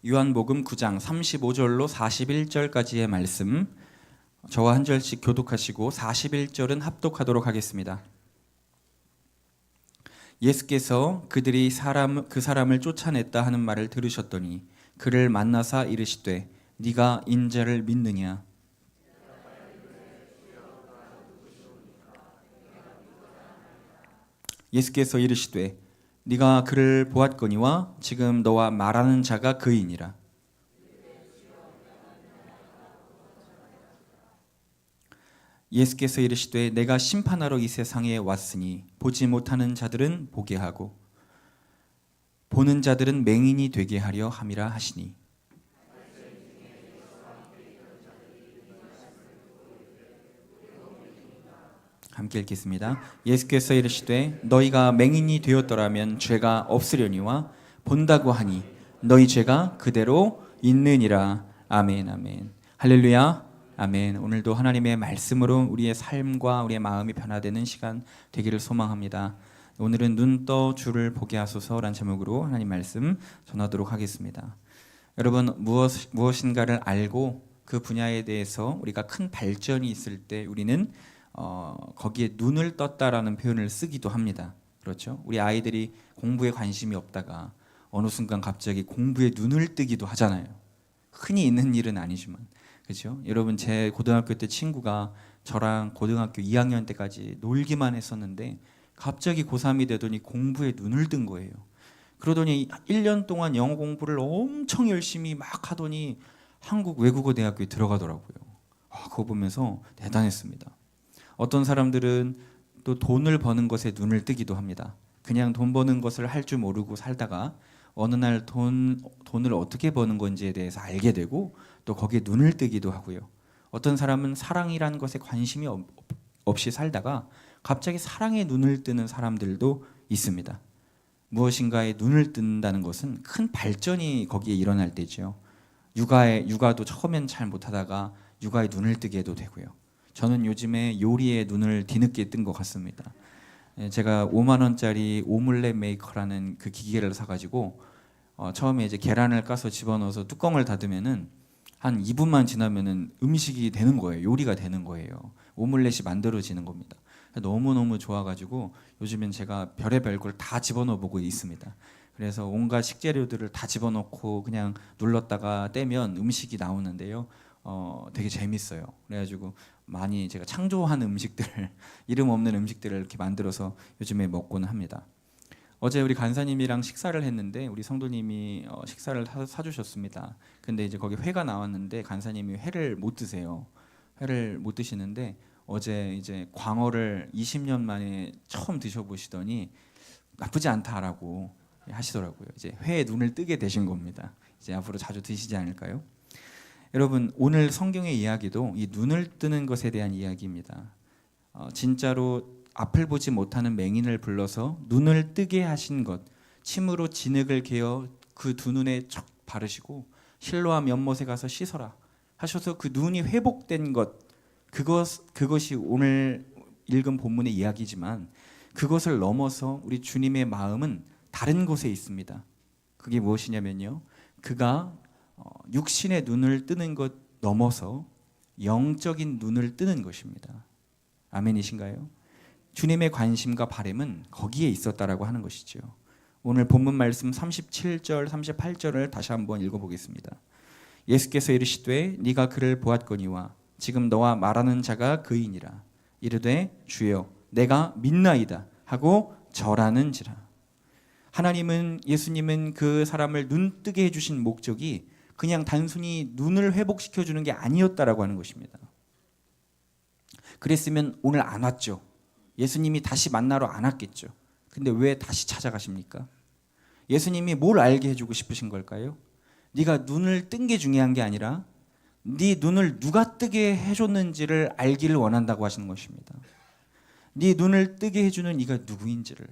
요한복음 9장 35절로 41절까지의 말씀, 저와 한 절씩 교독하시고 41절은 합독하도록 하겠습니다. 예수께서 그들이 그 사람을 쫓아냈다 하는 말을 들으셨더니 그를 만나사 이르시되 네가 인자를 믿느냐? 예수께서 이르시되 네가 그를 보았거니와 지금 너와 말하는 자가 그이니라. 예수께서 이르시되 내가 심판하러 이 세상에 왔으니 보지 못하는 자들은 보게 하고 보는 자들은 맹인이 되게 하려 함이라 하시니. 함께 읽겠습니다. 예수께서 이르시되 너희가 맹인이 되었더라면 죄가 없으려니와 본다고 하니 너희 죄가 그대로 있느니라. 아멘. 아멘. 할렐루야. 아멘. 오늘도 하나님의 말씀으로 우리의 삶과 우리의 마음이 변화되는 시간 되기를 소망합니다. 오늘은 눈 떠 주를 보게 하소서라는 제목으로 하나님 말씀 전하도록 하겠습니다. 여러분, 무엇인가를 알고 그 분야에 대해서 우리가 큰 발전이 있을 때 우리는 거기에 눈을 떴다라는 표현을 쓰기도 합니다. 그렇죠? 우리 아이들이 공부에 관심이 없다가 어느 순간 갑자기 공부에 눈을 뜨기도 하잖아요. 흔히 있는 일은 아니지만, 그렇죠? 여러분, 제 고등학교 때 친구가 저랑 고등학교 2학년 때까지 놀기만 했었는데 갑자기 고3이 되더니 공부에 눈을 뜬 거예요. 그러더니 1년 동안 영어 공부를 엄청 열심히 막 하더니 한국 외국어 대학교에 들어가더라고요. 그거 보면서 대단했습니다. 어떤 사람들은 또 돈을 버는 것에 눈을 뜨기도 합니다. 그냥 돈 버는 것을 할 줄 모르고 살다가 어느 날 돈을 어떻게 버는 건지에 대해서 알게 되고 또 거기에 눈을 뜨기도 하고요. 어떤 사람은 사랑이라는 것에 관심이 없이 살다가 갑자기 사랑에 눈을 뜨는 사람들도 있습니다. 무엇인가에 눈을 뜬다는 것은 큰 발전이 거기에 일어날 때죠. 육아도 처음엔 잘 못하다가 육아에 눈을 뜨게도 되고요. 저는 요즘에 요리에 눈을 뒤늦게 뜬 것 같습니다. 제가 5만 원짜리 오믈렛 메이커라는 그 기계를 사가지고 처음에 이제 계란을 까서 집어넣어서 뚜껑을 닫으면은 한 2분만 지나면은 음식이 되는 거예요. 요리가 되는 거예요. 오믈렛이 만들어지는 겁니다. 너무너무 좋아가지고 요즘엔 제가 별의별 걸 다 집어넣어 보고 있습니다. 그래서 온갖 식재료들을 다 집어넣고 그냥 눌렀다가 떼면 음식이 나오는데요. 되게 재밌어요. 그래가지고 많이 제가 창조한 음식들을 이름 없는 음식들을 이렇게 만들어서 요즘에 먹고는 합니다. 어제 우리 간사님이랑 식사를 했는데 우리 성도님이 식사를 사주셨습니다. 근데 이제 거기 회가 나왔는데 간사님이 회를 못 드세요. 회를 못 드시는데 어제 이제 광어를 20년 만에 처음 드셔보시더니 나쁘지 않다라고 하시더라고요. 이제 회에 눈을 뜨게 되신 겁니다. 이제 앞으로 자주 드시지 않을까요? 여러분, 오늘 성경의 이야기도 이 눈을 뜨는 것에 대한 이야기입니다. 진짜로 앞을 보지 못하는 맹인을 불러서 눈을 뜨게 하신 것, 침으로 진흙을 개어 그 두 눈에 척 바르시고 실로암 연못에 가서 씻어라 하셔서 그 눈이 회복된 것, 그것이 오늘 읽은 본문의 이야기지만 그것을 넘어서 우리 주님의 마음은 다른 곳에 있습니다. 그게 무엇이냐면요, 그가 육신의 눈을 뜨는 것 넘어서 영적인 눈을 뜨는 것입니다. 아멘이신가요? 주님의 관심과 바람은 거기에 있었다라고 하는 것이죠. 오늘 본문 말씀 37절, 38절을 다시 한번 읽어보겠습니다. 예수께서 이르시되 네가 그를 보았거니와 지금 너와 말하는 자가 그이니라. 이르되 주여 내가 믿나이다 하고 절하는지라. 하나님은, 예수님은 그 사람을 눈뜨게 해주신 목적이 그냥 단순히 눈을 회복시켜 주는 게 아니었다라고 하는 것입니다. 그랬으면 오늘 안 왔죠. 예수님이 다시 만나러 안 왔겠죠. 근데 왜 다시 찾아가십니까? 예수님이 뭘 알게 해주고 싶으신 걸까요? 네가 눈을 뜬 게 중요한 게 아니라 네 눈을 누가 뜨게 해줬는지를 알기를 원한다고 하시는 것입니다. 네 눈을 뜨게 해주는 네가 누구인지를,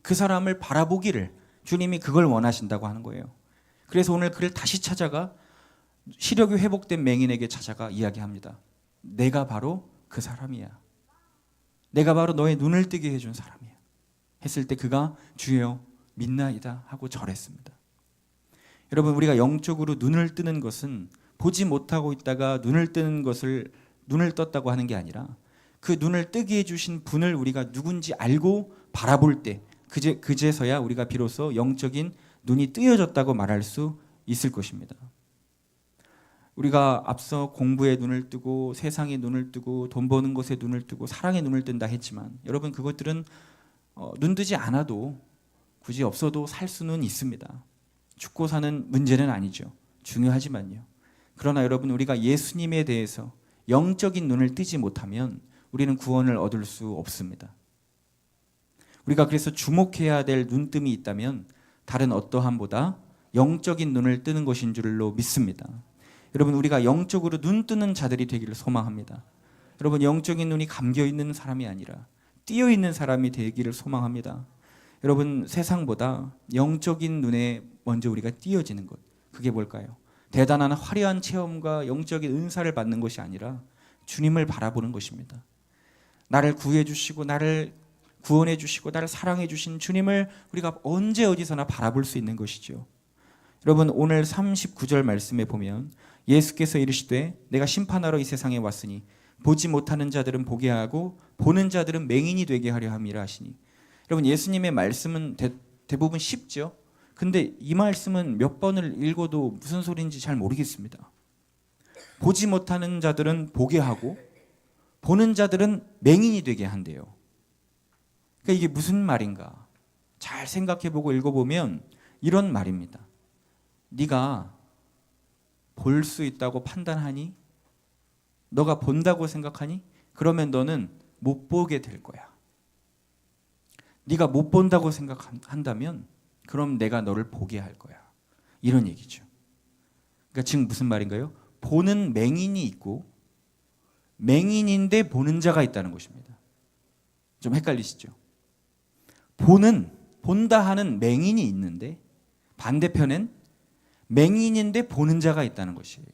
그 사람을 바라보기를 주님이 그걸 원하신다고 하는 거예요. 그래서 오늘 그를 다시 찾아가 시력이 회복된 맹인에게 찾아가 이야기합니다. 내가 바로 그 사람이야. 내가 바로 너의 눈을 뜨게 해준 사람이야. 했을 때 그가 주여 믿나이다 하고 절했습니다. 여러분, 우리가 영적으로 눈을 뜨는 것은 보지 못하고 있다가 눈을 뜨는 것을 눈을 떴다고 하는 게 아니라 그 눈을 뜨게 해주신 분을 우리가 누군지 알고 바라볼 때 그제서야 우리가 비로소 영적인 눈이 뜨여졌다고 말할 수 있을 것입니다. 우리가 앞서 공부에 눈을 뜨고 세상에 눈을 뜨고 돈 버는 것에 눈을 뜨고 사랑에 눈을 뜬다 했지만 여러분, 그것들은 눈 뜨지 않아도 굳이 없어도 살 수는 있습니다. 죽고 사는 문제는 아니죠. 중요하지만요. 그러나 여러분, 우리가 예수님에 대해서 영적인 눈을 뜨지 못하면 우리는 구원을 얻을 수 없습니다. 우리가 그래서 주목해야 될 눈뜸이 있다면 다른 어떠함보다 영적인 눈을 뜨는 것인 줄로 믿습니다. 여러분, 우리가 영적으로 눈 뜨는 자들이 되기를 소망합니다. 여러분, 영적인 눈이 감겨 있는 사람이 아니라 띄어 있는 사람이 되기를 소망합니다. 여러분, 세상보다 영적인 눈에 먼저 우리가 띄어지는 것, 그게 뭘까요? 대단한 화려한 체험과 영적인 은사를 받는 것이 아니라 주님을 바라보는 것입니다. 나를 구해 주시고 나를 구원해 주시고 나를 사랑해 주신 주님을 우리가 언제 어디서나 바라볼 수 있는 것이죠. 여러분, 오늘 39절 말씀에 보면 예수께서 이르시되 내가 심판하러 이 세상에 왔으니 보지 못하는 자들은 보게 하고 보는 자들은 맹인이 되게 하려 함이라 하시니. 여러분, 예수님의 말씀은 대부분 쉽죠. 근데 이 말씀은 몇 번을 읽어도 무슨 소리인지 잘 모르겠습니다. 보지 못하는 자들은 보게 하고 보는 자들은 맹인이 되게 한대요. 그러니까 이게 무슨 말인가? 잘 생각해보고 읽어보면 이런 말입니다. 네가 볼 수 있다고 판단하니? 너가 본다고 생각하니? 그러면 너는 못 보게 될 거야. 네가 못 본다고 생각한다면 그럼 내가 너를 보게 할 거야. 이런 얘기죠. 그러니까 지금 무슨 말인가요? 보는 맹인이 있고 맹인인데 보는 자가 있다는 것입니다. 좀 헷갈리시죠? 본다 하는 맹인이 있는데 반대편엔 맹인인데 보는 자가 있다는 것이에요.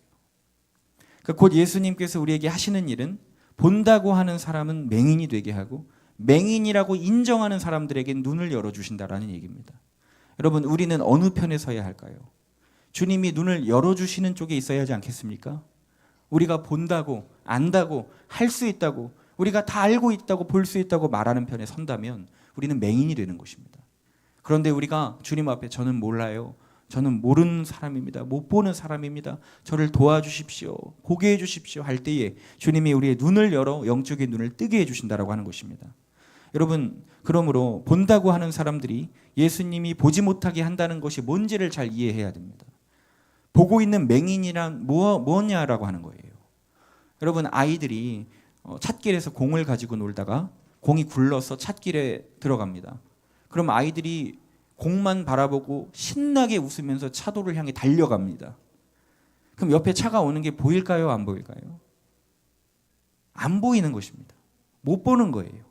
그러니까 곧 예수님께서 우리에게 하시는 일은 본다고 하는 사람은 맹인이 되게 하고 맹인이라고 인정하는 사람들에게 눈을 열어주신다라는 얘기입니다. 여러분, 우리는 어느 편에 서야 할까요? 주님이 눈을 열어주시는 쪽에 있어야 하지 않겠습니까? 우리가 본다고 안다고 할 수 있다고 우리가 다 알고 있다고 볼 수 있다고 말하는 편에 선다면 우리는 맹인이 되는 것입니다. 그런데 우리가 주님 앞에 저는 몰라요. 저는 모르는 사람입니다. 못 보는 사람입니다. 저를 도와주십시오. 보게 해주십시오. 할 때에 주님이 우리의 눈을 열어 영적인 눈을 뜨게 해주신다라고 하는 것입니다. 여러분, 그러므로 본다고 하는 사람들이 예수님이 보지 못하게 한다는 것이 뭔지를 잘 이해해야 됩니다. 보고 있는 맹인이란 뭐냐라고 하는 거예요. 여러분, 아이들이 찻길에서 공을 가지고 놀다가 공이 굴러서 찻길에 들어갑니다. 그럼 아이들이 공만 바라보고 신나게 웃으면서 차도를 향해 달려갑니다. 그럼 옆에 차가 오는 게 보일까요? 안 보일까요? 안 보이는 것입니다. 못 보는 거예요.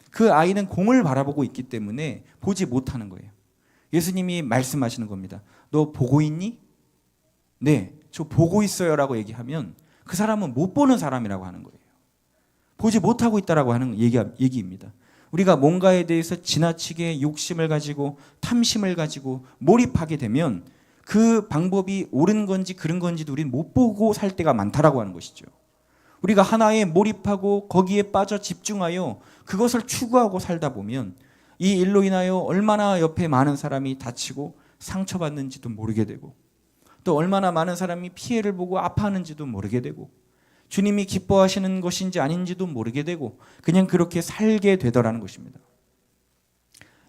그 아이는 공을 바라보고 있기 때문에 보지 못하는 거예요. 예수님이 말씀하시는 겁니다. 너 보고 있니? 네, 저 보고 있어요 라고 얘기하면 그 사람은 못 보는 사람이라고 하는 거예요. 보지 못하고 있다라고 하는 얘기입니다. 우리가 뭔가에 대해서 지나치게 욕심을 가지고 탐심을 가지고 몰입하게 되면 그 방법이 옳은 건지 그른 건지도 우리는 못 보고 살 때가 많다라고 하는 것이죠. 우리가 하나에 몰입하고 거기에 빠져 집중하여 그것을 추구하고 살다 보면 이 일로 인하여 얼마나 옆에 많은 사람이 다치고 상처받는지도 모르게 되고 또 얼마나 많은 사람이 피해를 보고 아파하는지도 모르게 되고 주님이 기뻐하시는 것인지 아닌지도 모르게 되고 그냥 그렇게 살게 되더라는 것입니다.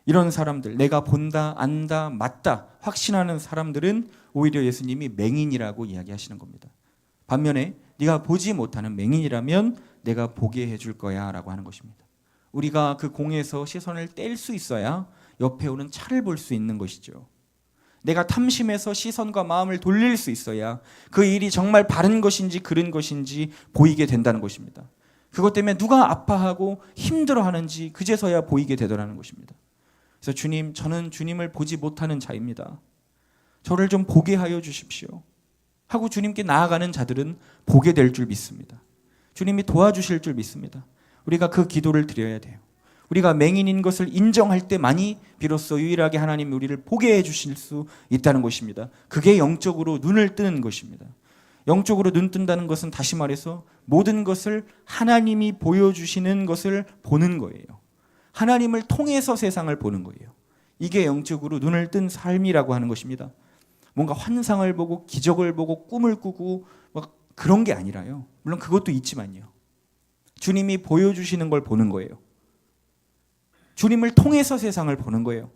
이런 사람들, 내가 본다, 안다, 맞다 확신하는 사람들은 오히려 예수님이 맹인이라고 이야기하시는 겁니다. 반면에 네가 보지 못하는 맹인이라면 내가 보게 해줄 거야 라고 하는 것입니다. 우리가 그 공에서 시선을 뗄 수 있어야 옆에 오는 차를 볼 수 있는 것이죠. 내가 탐심해서 시선과 마음을 돌릴 수 있어야 그 일이 정말 바른 것인지 그른 것인지 보이게 된다는 것입니다. 그것 때문에 누가 아파하고 힘들어하는지 그제서야 보이게 되더라는 것입니다. 그래서 주님, 저는 주님을 보지 못하는 자입니다. 저를 좀 보게 하여 주십시오 하고 주님께 나아가는 자들은 보게 될 줄 믿습니다. 주님이 도와주실 줄 믿습니다. 우리가 그 기도를 드려야 돼요. 우리가 맹인인 것을 인정할 때만이 비로소 유일하게 하나님이 우리를 보게 해주실 수 있다는 것입니다. 그게 영적으로 눈을 뜨는 것입니다. 영적으로 눈 뜬다는 것은 다시 말해서 모든 것을 하나님이 보여주시는 것을 보는 거예요. 하나님을 통해서 세상을 보는 거예요. 이게 영적으로 눈을 뜬 삶이라고 하는 것입니다. 뭔가 환상을 보고 기적을 보고 꿈을 꾸고 막 그런 게 아니라요. 물론 그것도 있지만요. 주님이 보여주시는 걸 보는 거예요. 주님을 통해서 세상을 보는 거예요.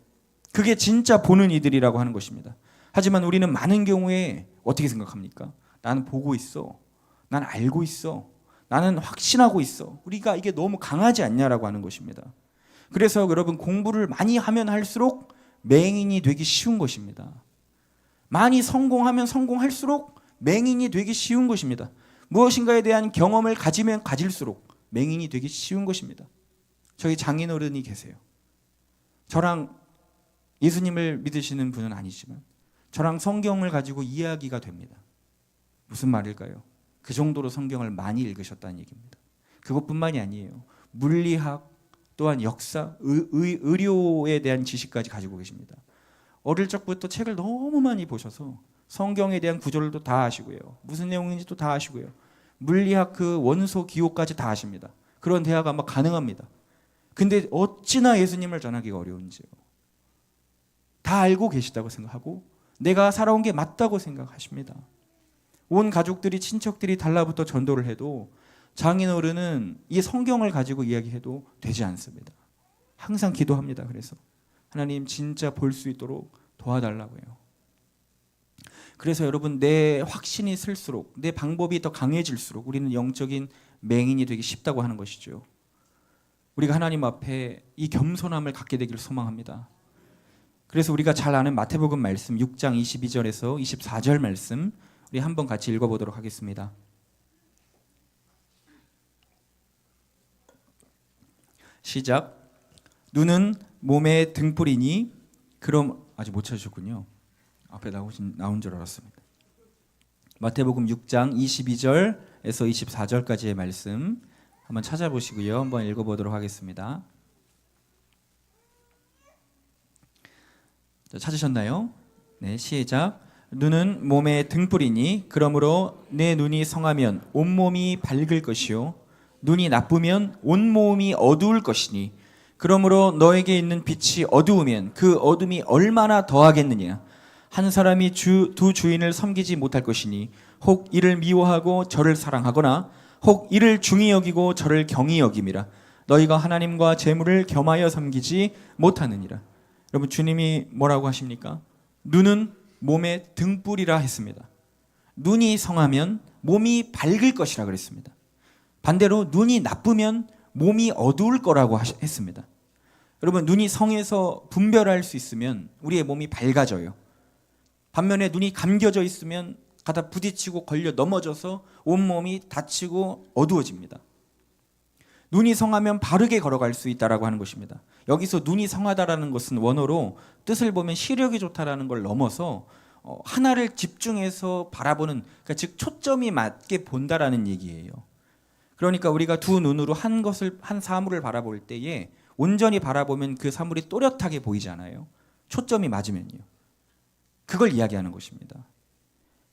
그게 진짜 보는 이들이라고 하는 것입니다. 하지만 우리는 많은 경우에 어떻게 생각합니까? 나는 보고 있어. 난 알고 있어. 나는 확신하고 있어. 우리가 이게 너무 강하지 않냐라고 하는 것입니다. 그래서 여러분 공부를 많이 하면 할수록 맹인이 되기 쉬운 것입니다. 많이 성공하면 성공할수록 맹인이 되기 쉬운 것입니다. 무엇인가에 대한 경험을 가지면 가질수록 맹인이 되기 쉬운 것입니다. 저희 장인어른이 계세요. 저랑 예수님을 믿으시는 분은 아니지만 저랑 성경을 가지고 이야기가 됩니다. 무슨 말일까요? 그 정도로 성경을 많이 읽으셨다는 얘기입니다. 그것뿐만이 아니에요. 물리학 또한 역사, 의료에 대한 지식까지 가지고 계십니다. 어릴 적부터 책을 너무 많이 보셔서 성경에 대한 구절도 다 아시고요. 무슨 내용인지도 다 아시고요. 물리학 그 원소 기호까지 다 아십니다. 그런 대화가 막 가능합니다. 근데 어찌나 예수님을 전하기가 어려운지요. 다 알고 계시다고 생각하고 내가 살아온 게 맞다고 생각하십니다. 온 가족들이 친척들이 달라붙어 전도를 해도 장인어른은 이 성경을 가지고 이야기해도 되지 않습니다. 항상 기도합니다. 그래서 하나님 진짜 볼 수 있도록 도와달라고요. 그래서 여러분 내 확신이 쓸수록 내 방법이 더 강해질수록 우리는 영적인 맹인이 되기 쉽다고 하는 것이죠. 우리가 하나님 앞에 이 겸손함을 갖게 되기를 소망합니다. 그래서 우리가 잘 아는 마태복음 말씀 6장 22절에서 24절 말씀 우리 한번 같이 읽어보도록 하겠습니다. 시작. 눈은 몸의 등불이니 그럼 아직 못 찾으셨군요. 앞에 나온 줄 알았습니다. 마태복음 6장 22절에서 24절까지의 말씀 한번 찾아보시고요. 한번 읽어보도록 하겠습니다. 자, 찾으셨나요? 네, 시작. 눈은 몸의 등불이니 그러므로 내 눈이 성하면 온몸이 밝을 것이요 눈이 나쁘면 온몸이 어두울 것이니 그러므로 너에게 있는 빛이 어두우면 그 어둠이 얼마나 더하겠느냐. 한 사람이 두 주인을 섬기지 못할 것이니 혹 이를 미워하고 저를 사랑하거나 혹 이를 중히 여기고 저를 경히 여김이라. 너희가 하나님과 재물을 겸하여 섬기지 못하느니라. 여러분 주님이 뭐라고 하십니까? 눈은 몸의 등불이라 했습니다. 눈이 성하면 몸이 밝을 것이라 그랬습니다. 반대로 눈이 나쁘면 몸이 어두울 거라고 했습니다. 여러분 눈이 성해서 분별할 수 있으면 우리의 몸이 밝아져요. 반면에 눈이 감겨져 있으면 가다 부딪히고 걸려 넘어져서 온몸이 다치고 어두워집니다. 눈이 성하면 바르게 걸어갈 수 있다라고 하는 것입니다. 여기서 눈이 성하다라는 것은 원어로 뜻을 보면 시력이 좋다라는 걸 넘어서 하나를 집중해서 바라보는, 그러니까 즉 초점이 맞게 본다라는 얘기예요. 그러니까 우리가 두 눈으로 한 사물을 바라볼 때에 온전히 바라보면 그 사물이 또렷하게 보이잖아요. 초점이 맞으면요. 그걸 이야기하는 것입니다.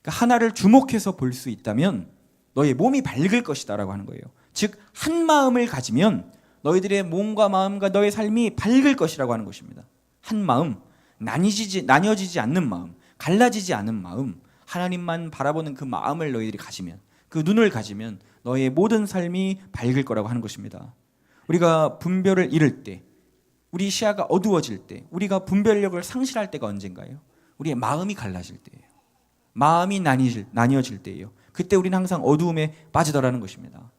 그러니까 하나를 주목해서 볼 수 있다면 너의 몸이 밝을 것이다라고 하는 거예요. 즉 한 마음을 가지면 너희들의 몸과 마음과 너의 삶이 밝을 것이라고 하는 것입니다. 한 마음, 나뉘어지지 않는 마음, 갈라지지 않은 마음, 하나님만 바라보는 그 마음을 너희들이 가지면, 그 눈을 가지면 너의 모든 삶이 밝을 거라고 하는 것입니다. 우리가 분별을 잃을 때, 우리 시야가 어두워질 때, 우리가 분별력을 상실할 때가 언젠가요? 우리의 마음이 갈라질 때예요. 마음이 나뉘어질 때예요. 그때 우리는 항상 어두움에 빠지더라는 것입니다.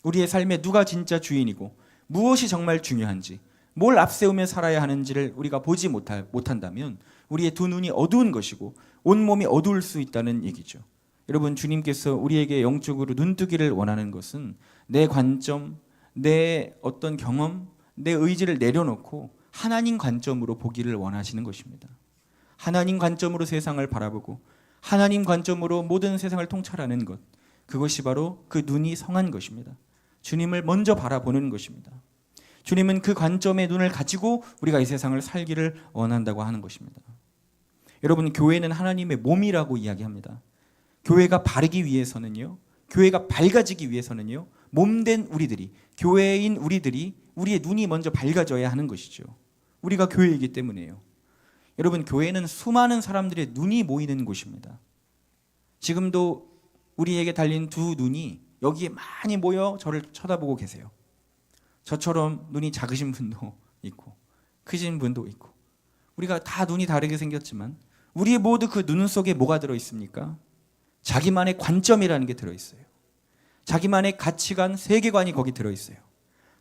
우리의 삶에 누가 진짜 주인이고 무엇이 정말 중요한지, 뭘 앞세우며 살아야 하는지를 우리가 보지 못한다면 우리의 두 눈이 어두운 것이고 온몸이 어두울 수 있다는 얘기죠. 여러분, 주님께서 우리에게 영적으로 눈뜨기를 원하는 것은 내 관점, 내 어떤 경험, 내 의지를 내려놓고 하나님 관점으로 보기를 원하시는 것입니다. 하나님 관점으로 세상을 바라보고 하나님 관점으로 모든 세상을 통찰하는 것, 그것이 바로 그 눈이 성한 것입니다. 주님을 먼저 바라보는 것입니다. 주님은 그 관점의 눈을 가지고 우리가 이 세상을 살기를 원한다고 하는 것입니다. 여러분, 교회는 하나님의 몸이라고 이야기합니다. 교회가 바르기 위해서는요, 교회가 밝아지기 위해서는요, 몸된 우리들이, 교회인 우리들이 우리의 눈이 먼저 밝아져야 하는 것이죠. 우리가 교회이기 때문에요. 여러분, 교회는 수많은 사람들의 눈이 모이는 곳입니다. 지금도 우리에게 달린 두 눈이 여기에 많이 모여 저를 쳐다보고 계세요. 저처럼 눈이 작으신 분도 있고 크신 분도 있고, 우리가 다 눈이 다르게 생겼지만 우리 모두 그 눈 속에 뭐가 들어있습니까? 자기만의 관점이라는 게 들어있어요. 자기만의 가치관, 세계관이 거기 들어있어요.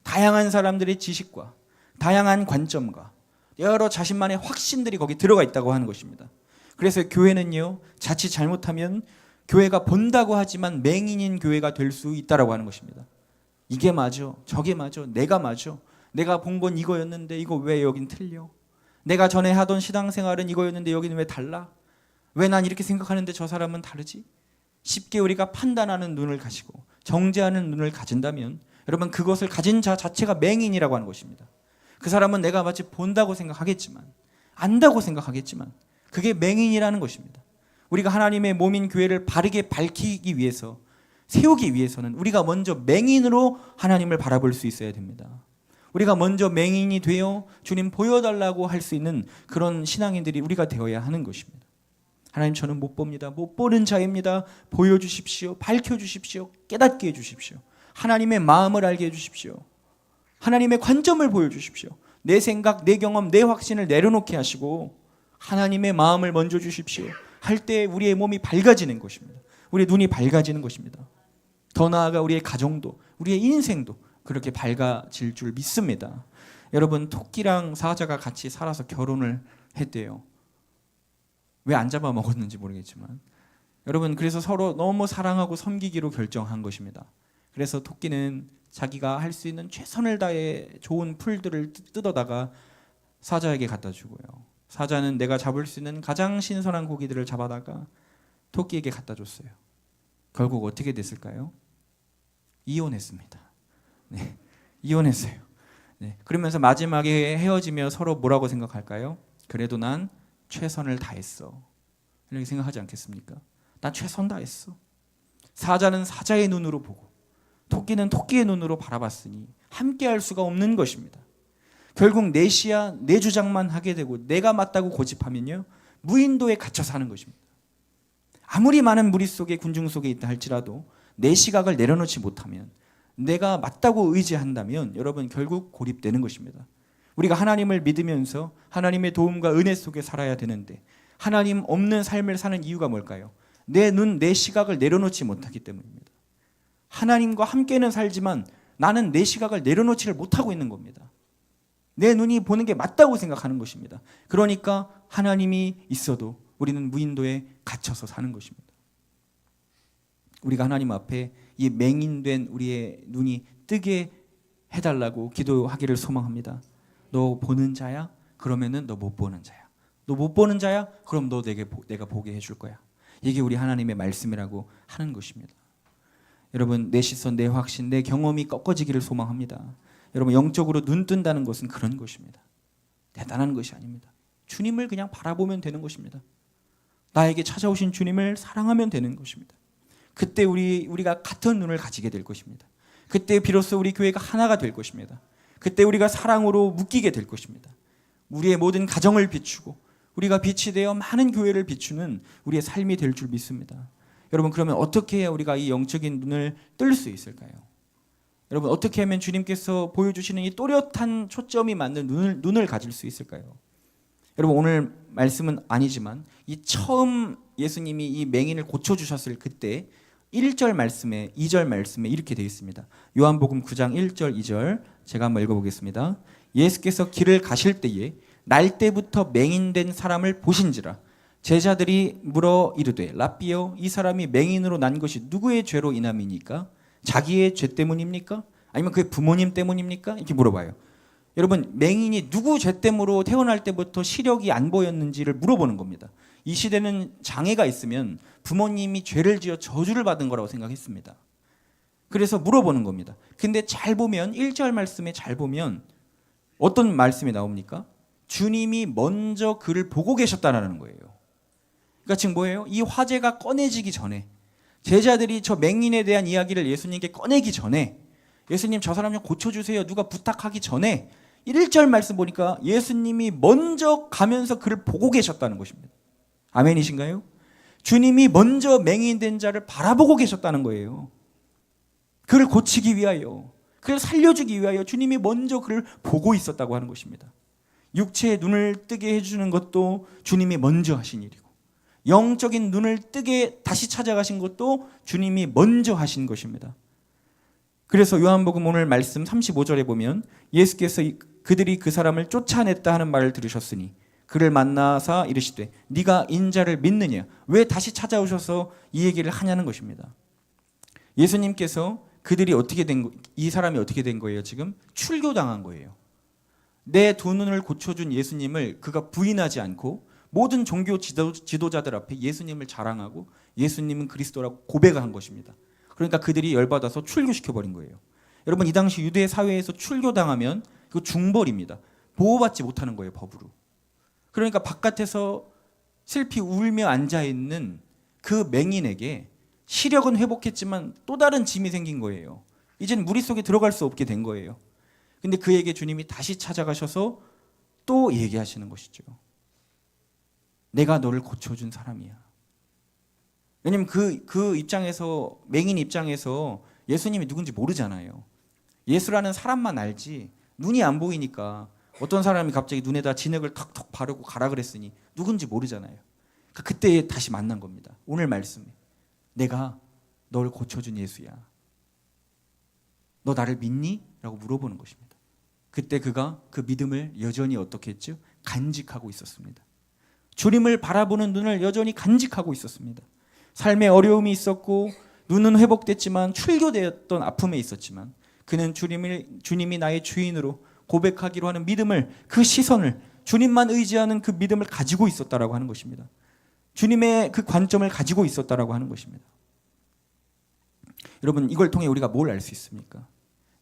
다양한 사람들의 지식과 다양한 관점과 여러 자신만의 확신들이 거기 들어가 있다고 하는 것입니다. 그래서 교회는요, 자칫 잘못하면 교회가 본다고 하지만 맹인인 교회가 될 수 있다라고 하는 것입니다. 이게 맞아, 저게 맞아, 내가 맞아, 내가 본 건 이거였는데 이거 왜 여긴 틀려? 내가 전에 하던 신앙생활은 이거였는데 여기는 왜 달라? 왜 난 이렇게 생각하는데 저 사람은 다르지? 쉽게 우리가 판단하는 눈을 가지고 정죄하는 눈을 가진다면 여러분, 그것을 가진 자 자체가 맹인이라고 하는 것입니다. 그 사람은 내가 마치 본다고 생각하겠지만, 안다고 생각하겠지만 그게 맹인이라는 것입니다. 우리가 하나님의 몸인 교회를 바르게 밝히기 위해서, 세우기 위해서는 우리가 먼저 맹인으로 하나님을 바라볼 수 있어야 됩니다. 우리가 먼저 맹인이 되어 주님 보여달라고 할 수 있는 그런 신앙인들이 우리가 되어야 하는 것입니다. 하나님, 저는 못 봅니다. 못 보는 자입니다. 보여주십시오. 밝혀주십시오. 깨닫게 해주십시오. 하나님의 마음을 알게 해주십시오. 하나님의 관점을 보여주십시오. 내 생각, 내 경험, 내 확신을 내려놓게 하시고 하나님의 마음을 먼저 주십시오. 할 때 우리의 몸이 밝아지는 것입니다. 우리의 눈이 밝아지는 것입니다. 더 나아가 우리의 가정도, 우리의 인생도 그렇게 밝아질 줄 믿습니다. 여러분, 토끼랑 사자가 같이 살아서 결혼을 했대요. 왜 안 잡아먹었는지 모르겠지만, 여러분, 그래서 서로 너무 사랑하고 섬기기로 결정한 것입니다. 그래서 토끼는 자기가 할 수 있는 최선을 다해 좋은 풀들을 뜯어다가 사자에게 갖다 주고요, 사자는 내가 잡을 수 있는 가장 신선한 고기들을 잡아다가 토끼에게 갖다 줬어요. 결국 어떻게 됐을까요? 이혼했습니다. 네, 이혼했어요. 네, 그러면서 마지막에 헤어지며 서로 뭐라고 생각할까요? 그래도 난 최선을 다했어, 이렇게 생각하지 않겠습니까? 난 최선 다했어. 사자는 사자의 눈으로 보고 토끼는 토끼의 눈으로 바라봤으니 함께할 수가 없는 것입니다. 결국 내 시야, 내 주장만 하게 되고 내가 맞다고 고집하면요, 무인도에 갇혀 사는 것입니다. 아무리 많은 무리 속에, 군중 속에 있다 할지라도 내 시각을 내려놓지 못하면, 내가 맞다고 의지한다면 여러분, 결국 고립되는 것입니다. 우리가 하나님을 믿으면서 하나님의 도움과 은혜 속에 살아야 되는데 하나님 없는 삶을 사는 이유가 뭘까요? 내 눈, 내 시각을 내려놓지 못하기 때문입니다. 하나님과 함께는 살지만 나는 내 시각을 내려놓지를 못하고 있는 겁니다. 내 눈이 보는 게 맞다고 생각하는 것입니다. 그러니까 하나님이 있어도 우리는 무인도에 갇혀서 사는 것입니다. 우리가 하나님 앞에 이 맹인된 우리의 눈이 뜨게 해달라고 기도하기를 소망합니다. 너 보는 자야? 그러면은 너 못 보는 자야. 너 못 보는 자야? 그럼 너 내가 보게 해줄 거야. 이게 우리 하나님의 말씀이라고 하는 것입니다. 여러분, 내 시선, 내 확신, 내 경험이 꺾어지기를 소망합니다. 여러분, 영적으로 눈 뜬다는 것은 그런 것입니다. 대단한 것이 아닙니다. 주님을 그냥 바라보면 되는 것입니다. 나에게 찾아오신 주님을 사랑하면 되는 것입니다. 그때 우리가 같은 눈을 가지게 될 것입니다. 그때 비로소 우리 교회가 하나가 될 것입니다. 그때 우리가 사랑으로 묶이게 될 것입니다. 우리의 모든 가정을 비추고 우리가 빛이 되어 많은 교회를 비추는 우리의 삶이 될 줄 믿습니다. 여러분, 그러면 어떻게 해야 우리가 이 영적인 눈을 뜰 수 있을까요? 여러분 어떻게 하면 주님께서 보여주시는 이 또렷한 초점이 맞는 눈을 가질 수 있을까요? 여러분 오늘 말씀은 아니지만 이 처음 예수님이 이 맹인을 고쳐주셨을 그때 1절 말씀에 2절 말씀에 이렇게 되어 있습니다. 요한복음 9장 1절 2절 제가 한번 읽어보겠습니다. 예수께서 길을 가실 때에 날 때부터 맹인된 사람을 보신지라 제자들이 물어 이르되 랍비여 이 사람이 맹인으로 난 것이 누구의 죄로 인함이니까? 자기의 죄 때문입니까? 아니면 그의 부모님 때문입니까? 이렇게 물어봐요. 여러분 맹인이 누구 죄 때문으로 태어날 때부터 시력이 안 보였는지를 물어보는 겁니다. 이 시대는 장애가 있으면 부모님이 죄를 지어 저주를 받은 거라고 생각했습니다. 그래서 물어보는 겁니다. 근데 잘 보면 1절 말씀에 잘 보면 어떤 말씀이 나옵니까? 주님이 먼저 그를 보고 계셨다라는 거예요. 그러니까 지금 뭐예요? 이 화제가 꺼내지기 전에 제자들이 저 맹인에 대한 이야기를 예수님께 꺼내기 전에 예수님 저 사람 좀 고쳐주세요 누가 부탁하기 전에 1절 말씀 보니까 예수님이 먼저 가면서 그를 보고 계셨다는 것입니다. 아멘이신가요? 주님이 먼저 맹인된 자를 바라보고 계셨다는 거예요. 그를 고치기 위하여, 그를 살려주기 위하여 주님이 먼저 그를 보고 있었다고 하는 것입니다. 육체의 눈을 뜨게 해주는 것도 주님이 먼저 하신 일이고 영적인 눈을 뜨게 다시 찾아가신 것도 주님이 먼저 하신 것입니다. 그래서 요한복음 오늘 말씀 35절에 보면 예수께서 그들이 그 사람을 쫓아냈다 하는 말을 들으셨으니 그를 만나사 이르시되 네가 인자를 믿느냐? 왜 다시 찾아오셔서 이 얘기를 하냐는 것입니다. 예수님께서 그들이 어떻게 이 사람이 어떻게 된 거예요? 지금 출교당한 거예요. 내 두 눈을 고쳐준 예수님을 그가 부인하지 않고 모든 종교 지도자들 앞에 예수님을 자랑하고 예수님은 그리스도라고 고백한 것입니다. 그러니까 그들이 열받아서 출교시켜버린 거예요. 여러분 이 당시 유대 사회에서 출교당하면 그거 중벌입니다. 보호받지 못하는 거예요, 법으로. 그러니까 바깥에서 슬피 울며 앉아있는 그 맹인에게 시력은 회복했지만 또 다른 짐이 생긴 거예요. 이제는 무리 속에 들어갈 수 없게 된 거예요. 근데 그에게 주님이 다시 찾아가셔서 또 얘기하시는 것이죠. 내가 너를 고쳐준 사람이야. 왜냐면 그 입장에서, 맹인 입장에서 예수님이 누군지 모르잖아요. 예수라는 사람만 알지 눈이 안 보이니까 어떤 사람이 갑자기 눈에다 진흙을 턱턱 바르고 가라 그랬으니 누군지 모르잖아요. 그러니까 그때 다시 만난 겁니다. 오늘 말씀에 내가 널 고쳐준 예수야. 너 나를 믿니? 라고 물어보는 것입니다. 그때 그가 그 믿음을 여전히 어떻게 했죠? 간직하고 있었습니다. 주님을 바라보는 눈을 여전히 간직하고 있었습니다. 삶에 어려움이 있었고 눈은 회복됐지만 출교되었던 아픔에 있었지만 그는 주님이 나의 주인으로 고백하기로 하는 믿음을, 그 시선을, 주님만 의지하는 그 믿음을 가지고 있었다라고 하는 것입니다. 주님의 그 관점을 가지고 있었다라고 하는 것입니다. 여러분 이걸 통해 우리가 뭘 알 수 있습니까?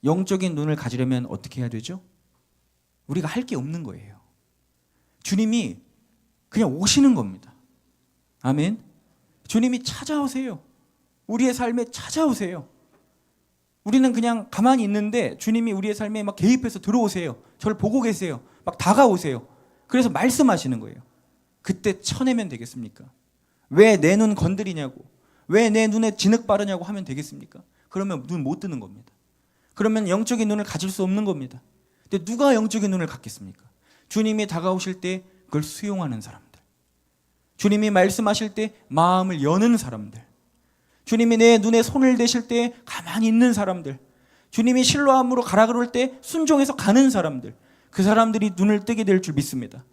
영적인 눈을 가지려면 어떻게 해야 되죠? 우리가 할 게 없는 거예요. 주님이 그냥 오시는 겁니다. 아멘. 주님이 찾아오세요. 우리의 삶에 찾아오세요. 우리는 그냥 가만히 있는데 주님이 우리의 삶에 막 개입해서 들어오세요. 저를 보고 계세요. 막 다가오세요. 그래서 말씀하시는 거예요. 그때 쳐내면 되겠습니까? 왜 내 눈 건드리냐고, 왜 내 눈에 진흙 바르냐고 하면 되겠습니까? 그러면 눈 못 뜨는 겁니다. 그러면 영적인 눈을 가질 수 없는 겁니다. 근데 누가 영적인 눈을 갖겠습니까? 주님이 다가오실 때 그걸 수용하는 사람들, 주님이 말씀하실 때 마음을 여는 사람들, 주님이 내 눈에 손을 대실 때 가만히 있는 사람들, 주님이 실로암으로 가라 그럴 때 순종해서 가는 사람들, 그 사람들이 눈을 뜨게 될 줄 믿습니다.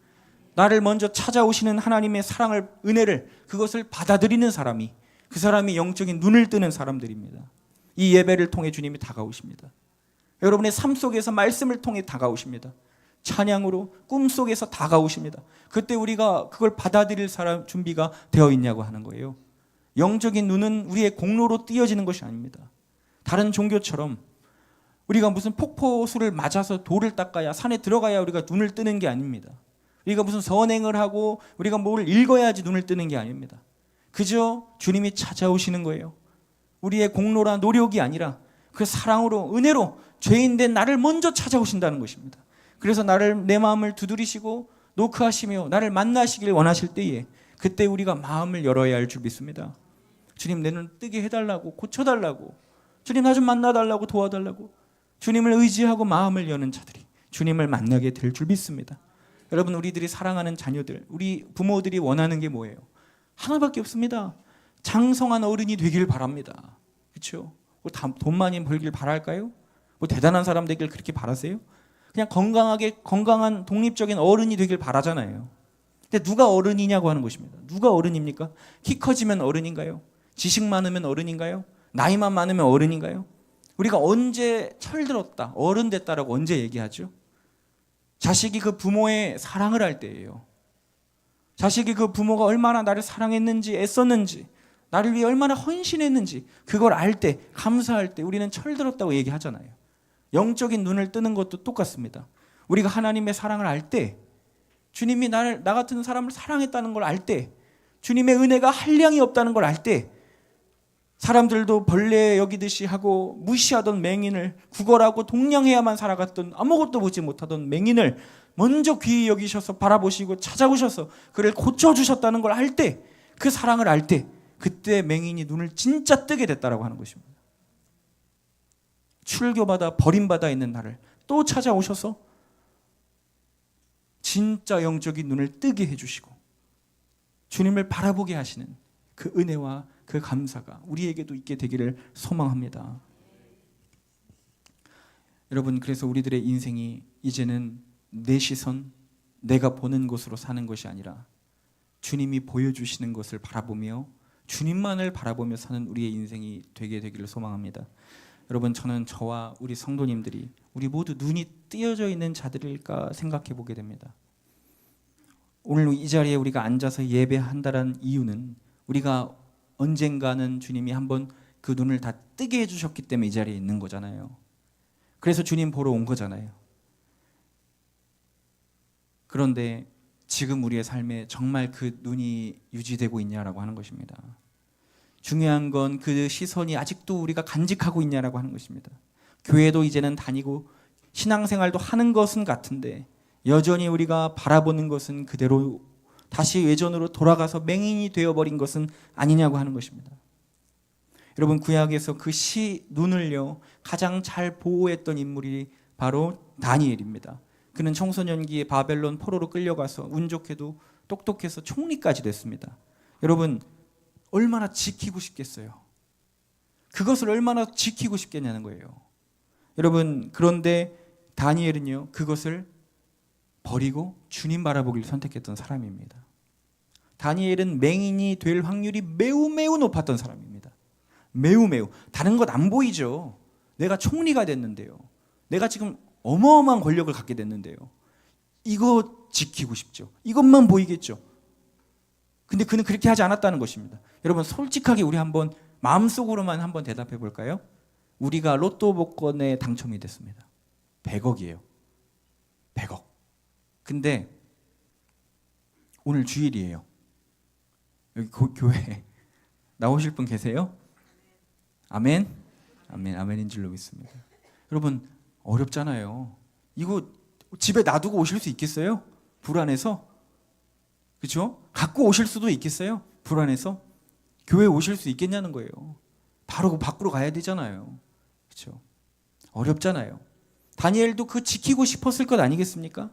나를 먼저 찾아오시는 하나님의 사랑을, 은혜를, 그것을 받아들이는 사람이, 그 사람이 영적인 눈을 뜨는 사람들입니다. 이 예배를 통해 주님이 다가오십니다. 여러분의 삶 속에서 말씀을 통해 다가오십니다. 찬양으로 꿈속에서 다가오십니다. 그때 우리가 그걸 받아들일 사람 준비가 되어 있냐고 하는 거예요. 영적인 눈은 우리의 공로로 띄어지는 것이 아닙니다. 다른 종교처럼 우리가 무슨 폭포수를 맞아서 돌을 닦아야, 산에 들어가야 우리가 눈을 뜨는 게 아닙니다. 우리가 무슨 선행을 하고 우리가 뭘 읽어야지 눈을 뜨는 게 아닙니다. 그저 주님이 찾아오시는 거예요. 우리의 공로나 노력이 아니라 그 사랑으로, 은혜로 죄인된 나를 먼저 찾아오신다는 것입니다. 그래서 내 마음을 두드리시고 노크하시며 나를 만나시길 원하실 때에 그때 우리가 마음을 열어야 할 줄 믿습니다. 주님 내 눈 뜨게 해달라고, 고쳐달라고, 주님 나 좀 만나달라고, 도와달라고. 주님을 의지하고 마음을 여는 자들이 주님을 만나게 될 줄 믿습니다. 여러분, 우리들이 사랑하는 자녀들, 우리 부모들이 원하는 게 뭐예요? 하나밖에 없습니다. 장성한 어른이 되길 바랍니다. 그렇죠? 돈 많이 벌길 바랄까요? 뭐 대단한 사람 되길 그렇게 바라세요? 그냥 건강한 독립적인 어른이 되길 바라잖아요. 근데 누가 어른이냐고 하는 것입니다. 누가 어른입니까? 키 커지면 어른인가요? 지식 많으면 어른인가요? 나이만 많으면 어른인가요? 우리가 언제 철들었다, 어른 됐다라고 언제 얘기하죠? 자식이 그 부모의 사랑을 할 때예요. 자식이 그 부모가 얼마나 나를 사랑했는지, 애썼는지, 나를 위해 얼마나 헌신했는지 그걸 알 때, 감사할 때 우리는 철들었다고 얘기하잖아요. 영적인 눈을 뜨는 것도 똑같습니다. 우리가 하나님의 사랑을 알 때, 주님이 나 같은 사람을 사랑했다는 걸 알 때, 주님의 은혜가 한량이 없다는 걸 알 때, 사람들도 벌레 여기듯이 하고 무시하던 맹인을 구걸하고 동냥해야만 살아갔던 아무것도 보지 못하던 맹인을 먼저 귀히 여기셔서 바라보시고 찾아오셔서 그를 고쳐주셨다는 걸 알 때, 그 사랑을 알 때, 그때 맹인이 눈을 진짜 뜨게 됐다라고 하는 것입니다. 출교받아 버림받아 있는 나를 또 찾아오셔서 진짜 영적인 눈을 뜨게 해주시고 주님을 바라보게 하시는 그 은혜와 그 감사가 우리에게도 있게 되기를 소망합니다. 여러분, 그래서 우리들의 인생이 이제는 내 시선, 내가 보는 곳으로 사는 것이 아니라 주님이 보여주시는 것을 바라보며 주님만을 바라보며 사는 우리의 인생이 되게 되기를 소망합니다. 여러분, 저는 저와 우리 성도님들이 우리 모두 눈이 띄어져 있는 자들일까 생각해 보게 됩니다. 오늘 이 자리에 우리가 앉아서 예배한다는 이유는 우리가 언젠가는 주님이 한번 그 눈을 다 뜨게 해주셨기 때문에 이 자리에 있는 거잖아요. 그래서 주님 보러 온 거잖아요. 그런데 지금 우리의 삶에 정말 그 눈이 유지되고 있냐라고 하는 것입니다. 중요한 건 그 시선이 아직도 우리가 간직하고 있냐라고 하는 것입니다. 교회도 이제는 다니고 신앙생활도 하는 것은 같은데 여전히 우리가 바라보는 것은 그대로 다시 예전으로 돌아가서 맹인이 되어버린 것은 아니냐고 하는 것입니다. 여러분, 구약에서 그 눈을요 가장 잘 보호했던 인물이 바로 다니엘입니다. 그는 청소년기에 바벨론 포로로 끌려가서 운 좋게도 똑똑해서 총리까지 됐습니다. 여러분, 얼마나 지키고 싶겠어요? 그것을 얼마나 지키고 싶겠냐는 거예요. 여러분, 그런데 다니엘은요 그것을 버리고 주님 바라보기를 선택했던 사람입니다. 다니엘은 맹인이 될 확률이 매우 높았던 사람입니다. 매우. 다른 것 안 보이죠. 내가 총리가 됐는데요. 내가 지금 어마어마한 권력을 갖게 됐는데요. 이거 지키고 싶죠. 이것만 보이겠죠. 근데 그는 그렇게 하지 않았다는 것입니다. 여러분, 솔직하게 우리 한번 마음속으로만 한번 대답해 볼까요? 우리가 로또 복권에 당첨이 됐습니다. 100억이에요. 100억. 근데 오늘 주일이에요. 여기 교회 나오실 분 계세요? 아멘? 아멘인 줄로 믿습니다. 여러분, 어렵잖아요. 이거 집에 놔두고 오실 수 있겠어요? 불안해서? 그렇죠? 갖고 오실 수도 있겠어요? 불안해서? 교회 오실 수 있겠냐는 거예요. 바로 밖으로 가야 되잖아요. 그렇죠? 어렵잖아요. 다니엘도 그 지키고 싶었을 것 아니겠습니까?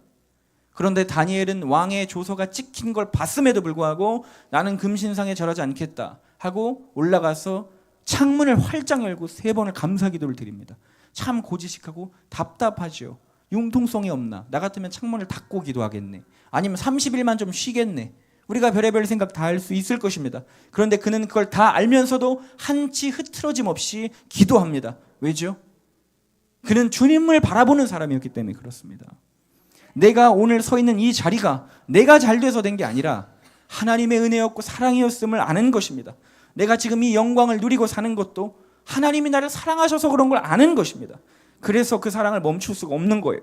그런데 다니엘은 왕의 조서가 찍힌 걸 봤음에도 불구하고 나는 금신상에 절하지 않겠다 하고 올라가서 창문을 활짝 열고 3번을 감사기도를 드립니다. 참 고지식하고 답답하죠. 융통성이 없나? 나 같으면 창문을 닫고 기도하겠네. 아니면 30일만 좀 쉬겠네. 우리가 별의별 생각 다 할 수 있을 것입니다. 그런데 그는 그걸 다 알면서도 한치 흐트러짐 없이 기도합니다. 왜죠? 그는 주님을 바라보는 사람이었기 때문에 그렇습니다. 내가 오늘 서 있는 이 자리가 내가 잘 돼서 된 게 아니라 하나님의 은혜였고 사랑이었음을 아는 것입니다. 내가 지금 이 영광을 누리고 사는 것도 하나님이 나를 사랑하셔서 그런 걸 아는 것입니다. 그래서 그 사랑을 멈출 수가 없는 거예요.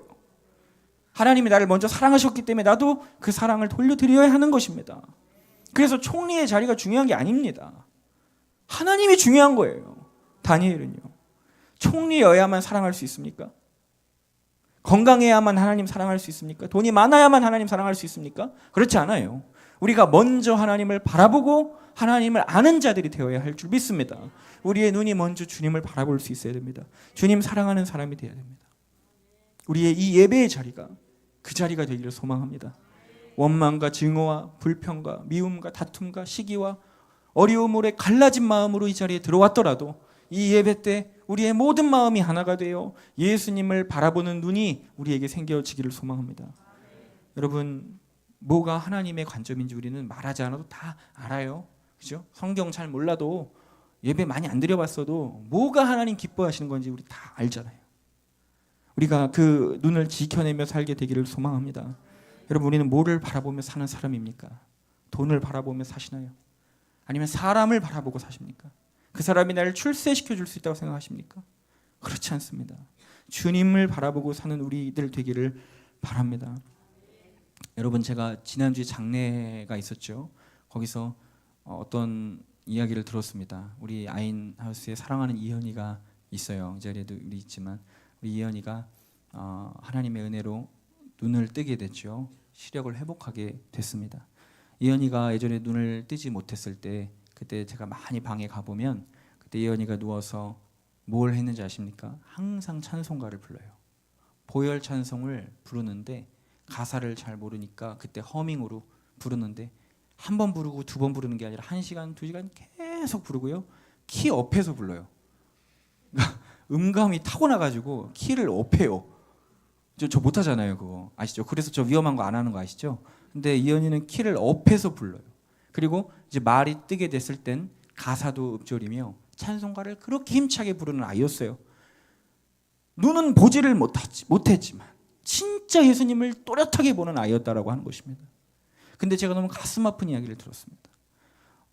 하나님이 나를 먼저 사랑하셨기 때문에 나도 그 사랑을 돌려드려야 하는 것입니다. 그래서 총리의 자리가 중요한 게 아닙니다. 하나님이 중요한 거예요. 다니엘은요. 총리여야만 사랑할 수 있습니까? 건강해야만 하나님 사랑할 수 있습니까? 돈이 많아야만 하나님 사랑할 수 있습니까? 그렇지 않아요. 우리가 먼저 하나님을 바라보고 하나님을 아는 자들이 되어야 할 줄 믿습니다. 우리의 눈이 먼저 주님을 바라볼 수 있어야 됩니다. 주님 사랑하는 사람이 되어야 됩니다. 우리의 이 예배의 자리가 그 자리가 되기를 소망합니다. 원망과 증오와 불평과 미움과 다툼과 시기와 어려움으로 갈라진 마음으로 이 자리에 들어왔더라도 이 예배 때 우리의 모든 마음이 하나가 되어 예수님을 바라보는 눈이 우리에게 생겨지기를 소망합니다. 여러분, 뭐가 하나님의 관점인지 우리는 말하지 않아도 다 알아요. 그죠? 성경 잘 몰라도 예배 많이 안 드려봤어도 뭐가 하나님 기뻐하시는 건지 우리 다 알잖아요. 우리가 그 눈을 지켜내며 살게 되기를 소망합니다. 여러분, 우리는 뭐를 바라보며 사는 사람입니까? 돈을 바라보며 사시나요? 아니면 사람을 바라보고 사십니까? 그 사람이 나를 출세시켜 줄 수 있다고 생각하십니까? 그렇지 않습니다. 주님을 바라보고 사는 우리들 되기를 바랍니다. 여러분, 제가 지난주에 장례가 있었죠. 거기서 어떤 이야기를 들었습니다. 우리 아인하우스에 사랑하는 이현이가 있어요. 이 자리에도 우리 있지만 우리 이현이가 하나님의 은혜로 눈을 뜨게 됐죠. 시력을 회복하게 됐습니다. 이현이가 예전에 눈을 뜨지 못했을 때 그때 제가 많이 방에 가보면 그때 이현이가 누워서 뭘 했는지 아십니까? 항상 찬송가를 불러요. 보혈 찬송을 부르는데 가사를 잘 모르니까 그때 허밍으로 부르는데 한 번 부르고 두 번 부르는 게 아니라 1시간, 2시간 계속 부르고요. 키 업해서 불러요. 음감이 타고나가지고 키를 업해요. 저 못하잖아요, 그거 아시죠? 그래서 저 위험한 거 안 하는 거 아시죠? 근데 이현이는 키를 업해서 불러요. 그리고 이제 말이 뜨게 됐을 땐 가사도 읊조리며 찬송가를 그렇게 힘차게 부르는 아이였어요. 눈은 보지를 못했지만 진짜 예수님을 또렷하게 보는 아이였다라고 하는 것입니다. 근데 제가 너무 가슴 아픈 이야기를 들었습니다.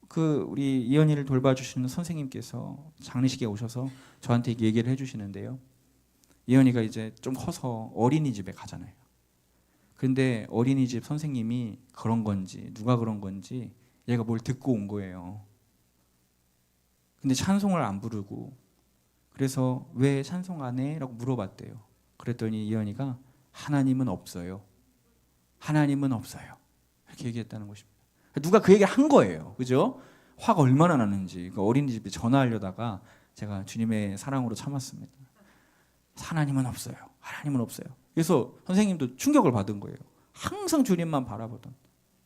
그 우리 이현이를 돌봐주시는 선생님께서 장례식에 오셔서 저한테 얘기를 해주시는데요. 이현이가 이제 좀 커서 어린이집에 가잖아요. 그런데 어린이집 선생님이 그런 건지 누가 그런 건지 얘가 뭘 듣고 온 거예요. 근데 찬송을 안 부르고 그래서 왜 찬송 안 해? 라고 물어봤대요. 그랬더니 이현이가 하나님은 없어요. 하나님은 없어요. 이렇게 얘기했다는 것입니다. 누가 그 얘기를 한 거예요. 그죠? 화가 얼마나 나는지. 그 어린이집에 전화하려다가 제가 주님의 사랑으로 참았습니다. 하나님은 없어요. 하나님은 없어요. 그래서 선생님도 충격을 받은 거예요. 항상 주님만 바라보던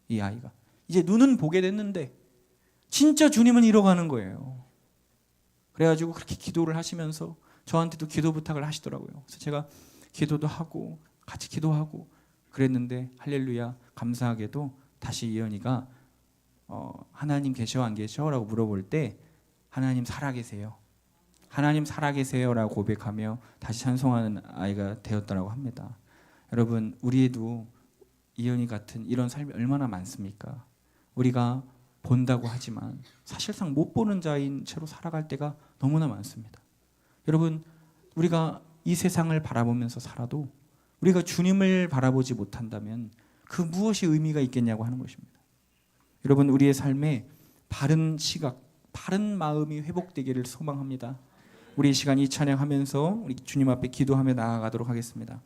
이 아이가 이제 눈은 보게 됐는데 진짜 주님은 잃어가는 거예요. 그래가지고 그렇게 기도를 하시면서 저한테도 기도 부탁을 하시더라고요. 그래서 제가 기도도 하고 같이 기도하고 그랬는데 할렐루야, 감사하게도 다시 이현이가 하나님 계셔 안 계셔? 라고 물어볼 때 하나님 살아계세요. 하나님 살아계세요 라고 고백하며 다시 찬송하는 아이가 되었다고 합니다. 여러분, 우리에도 이현이 같은 이런 삶이 얼마나 많습니까? 우리가 본다고 하지만 사실상 못 보는 자인 채로 살아갈 때가 너무나 많습니다. 여러분, 우리가 이 세상을 바라보면서 살아도 우리가 주님을 바라보지 못한다면 그 무엇이 의미가 있겠냐고 하는 것입니다. 여러분, 우리의 삶에 바른 시각, 바른 마음이 회복되기를 소망합니다. 우리 이 시간 이 찬양하면서 우리 주님 앞에 기도하며 나아가도록 하겠습니다.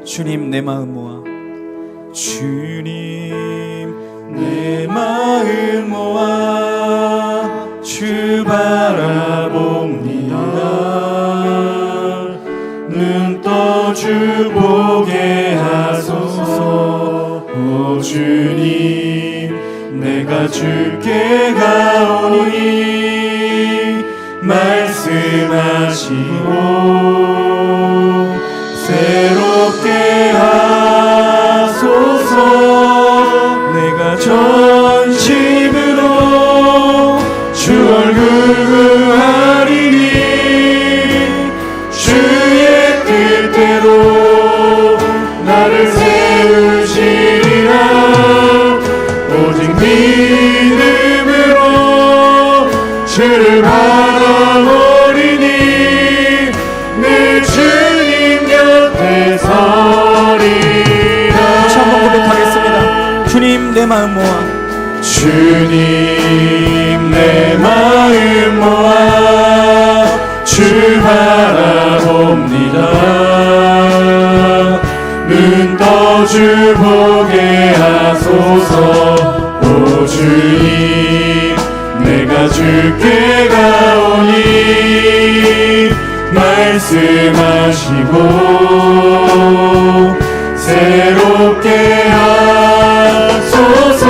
주님, 내 마음 모아 주님 내 마음 모아 주 바라봅니다. 눈 떠 주 보게 하소서. 오 주님, 내가 주께 가오니 말씀하시고 새롭게 하소서. 내가 전심으로 주 얼굴 구하리니 주의 뜻대로 나를 세우시리라. 오직 믿음으로 주를 바라보리니 늘 주님 곁에 서리라. 다시 한번 고백하겠습니다. 주님, 내 마음 모아 주님 내 마음 모아 주 바라봅니다. 눈 떠 주 보게 하소서. 오 주님 내가 주께 가오니 말씀하시고 새롭게 하소서.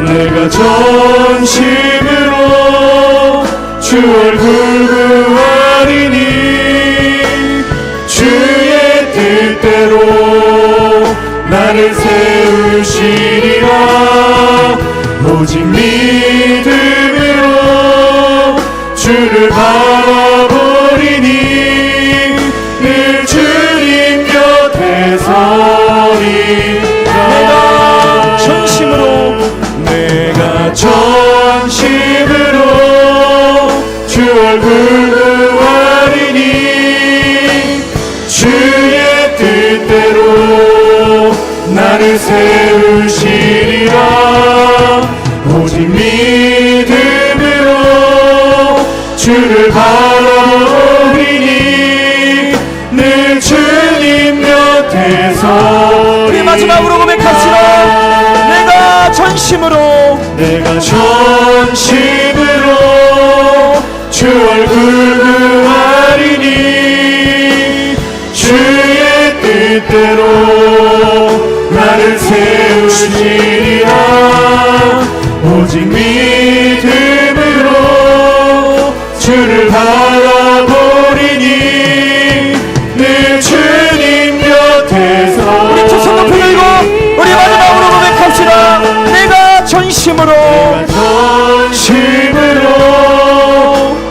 내가 전심으로 주 얼굴 구하리니 주의 뜻대로 나를 세우시리라. 오직 믿음으로 주를 바라보리니 늘 주님 곁에 서리라. 내가 전심으로 주 얼굴 구하리니 주의 뜻대로 나를 세우시리라. 오직 믿음으로 주를 바라보리니 늘 주님 곁에 서리라. 우리 마지막으로 고백합시다. 내가 전심으로 주 얼굴 구하리니 주의 뜻대로 나를 세우시리라. 오직 믿음으로 주를 바라보리니 늘 주님 곁에서. 우리 두 손 높이 들고 우리 마지막으로 고백합시다. 내가 전심으로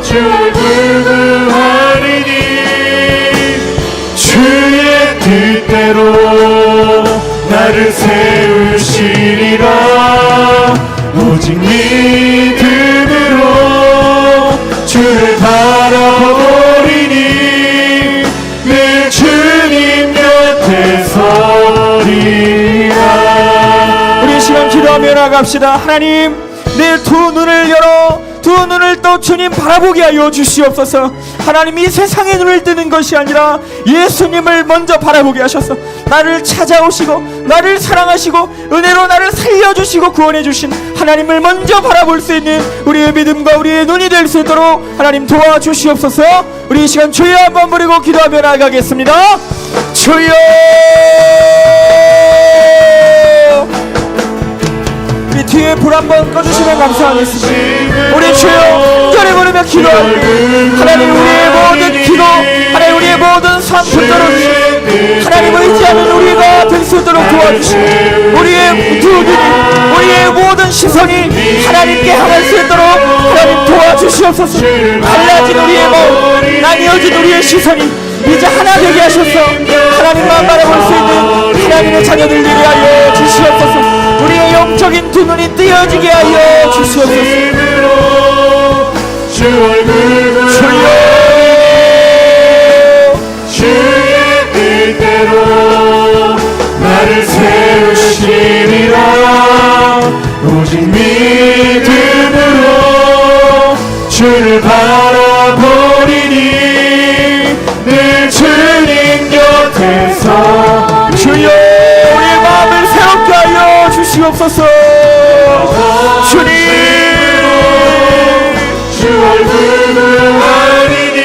주 얼굴 구하리니 주의 뜻대로 나를 세우시리라. 오직 믿음으로 주를 바라보리니 늘 주님 곁에 서리라. 우리 시간 기도하며 나갑시다. 하나님 내 두 눈을 열어 두 눈을 또 주님 바라보게 하여 주시옵소서. 하나님 이 세상의 눈을 뜨는 것이 아니라 예수님을 먼저 바라보게 하셔서 나를 찾아오시고 나를 사랑하시고 은혜로 나를 살려주시고 구원해주신 하나님을 먼저 바라볼 수 있는 우리의 믿음과 우리의 눈이 될 수 있도록 하나님 도와주시옵소서. 우리 이 시간 주여 한번 부르고 기도하며 나가겠습니다. 주여. 우리 뒤에 불 한번 꺼주시면 감사하겠습니다. 우리 주여 절에 부르며 기도합니다. 하나님 우리의 모든 기도, 하나님 우리의 모든 삶 붙들어 주시고 하나님 의지하는 우리가 될 수 있도록 도와주시고 우리의 두 눈이 우리의 모든 시선이 하나님께 향할 수 있도록 하나님 도와주시옵소서. 갈라진 우리의 마음, 나뉘어진 우리의 시선이 이제 하나 되게 하셔서 하나님만 바라볼 수 있는 하나님의 자녀들 되게 하여 주시옵소서. 우리의 영적인 두 눈이 뜨여지게 하여 주시옵소서. 주 얼굴 주여 주의 뜻대로 나를 세우시리라. 오직 믿음으로 주를 바라보리니 늘 주님 곁에서. 주여 우리의 마음을 새롭게 하여 주시옵소서. 주님 주 얼굴 구하리니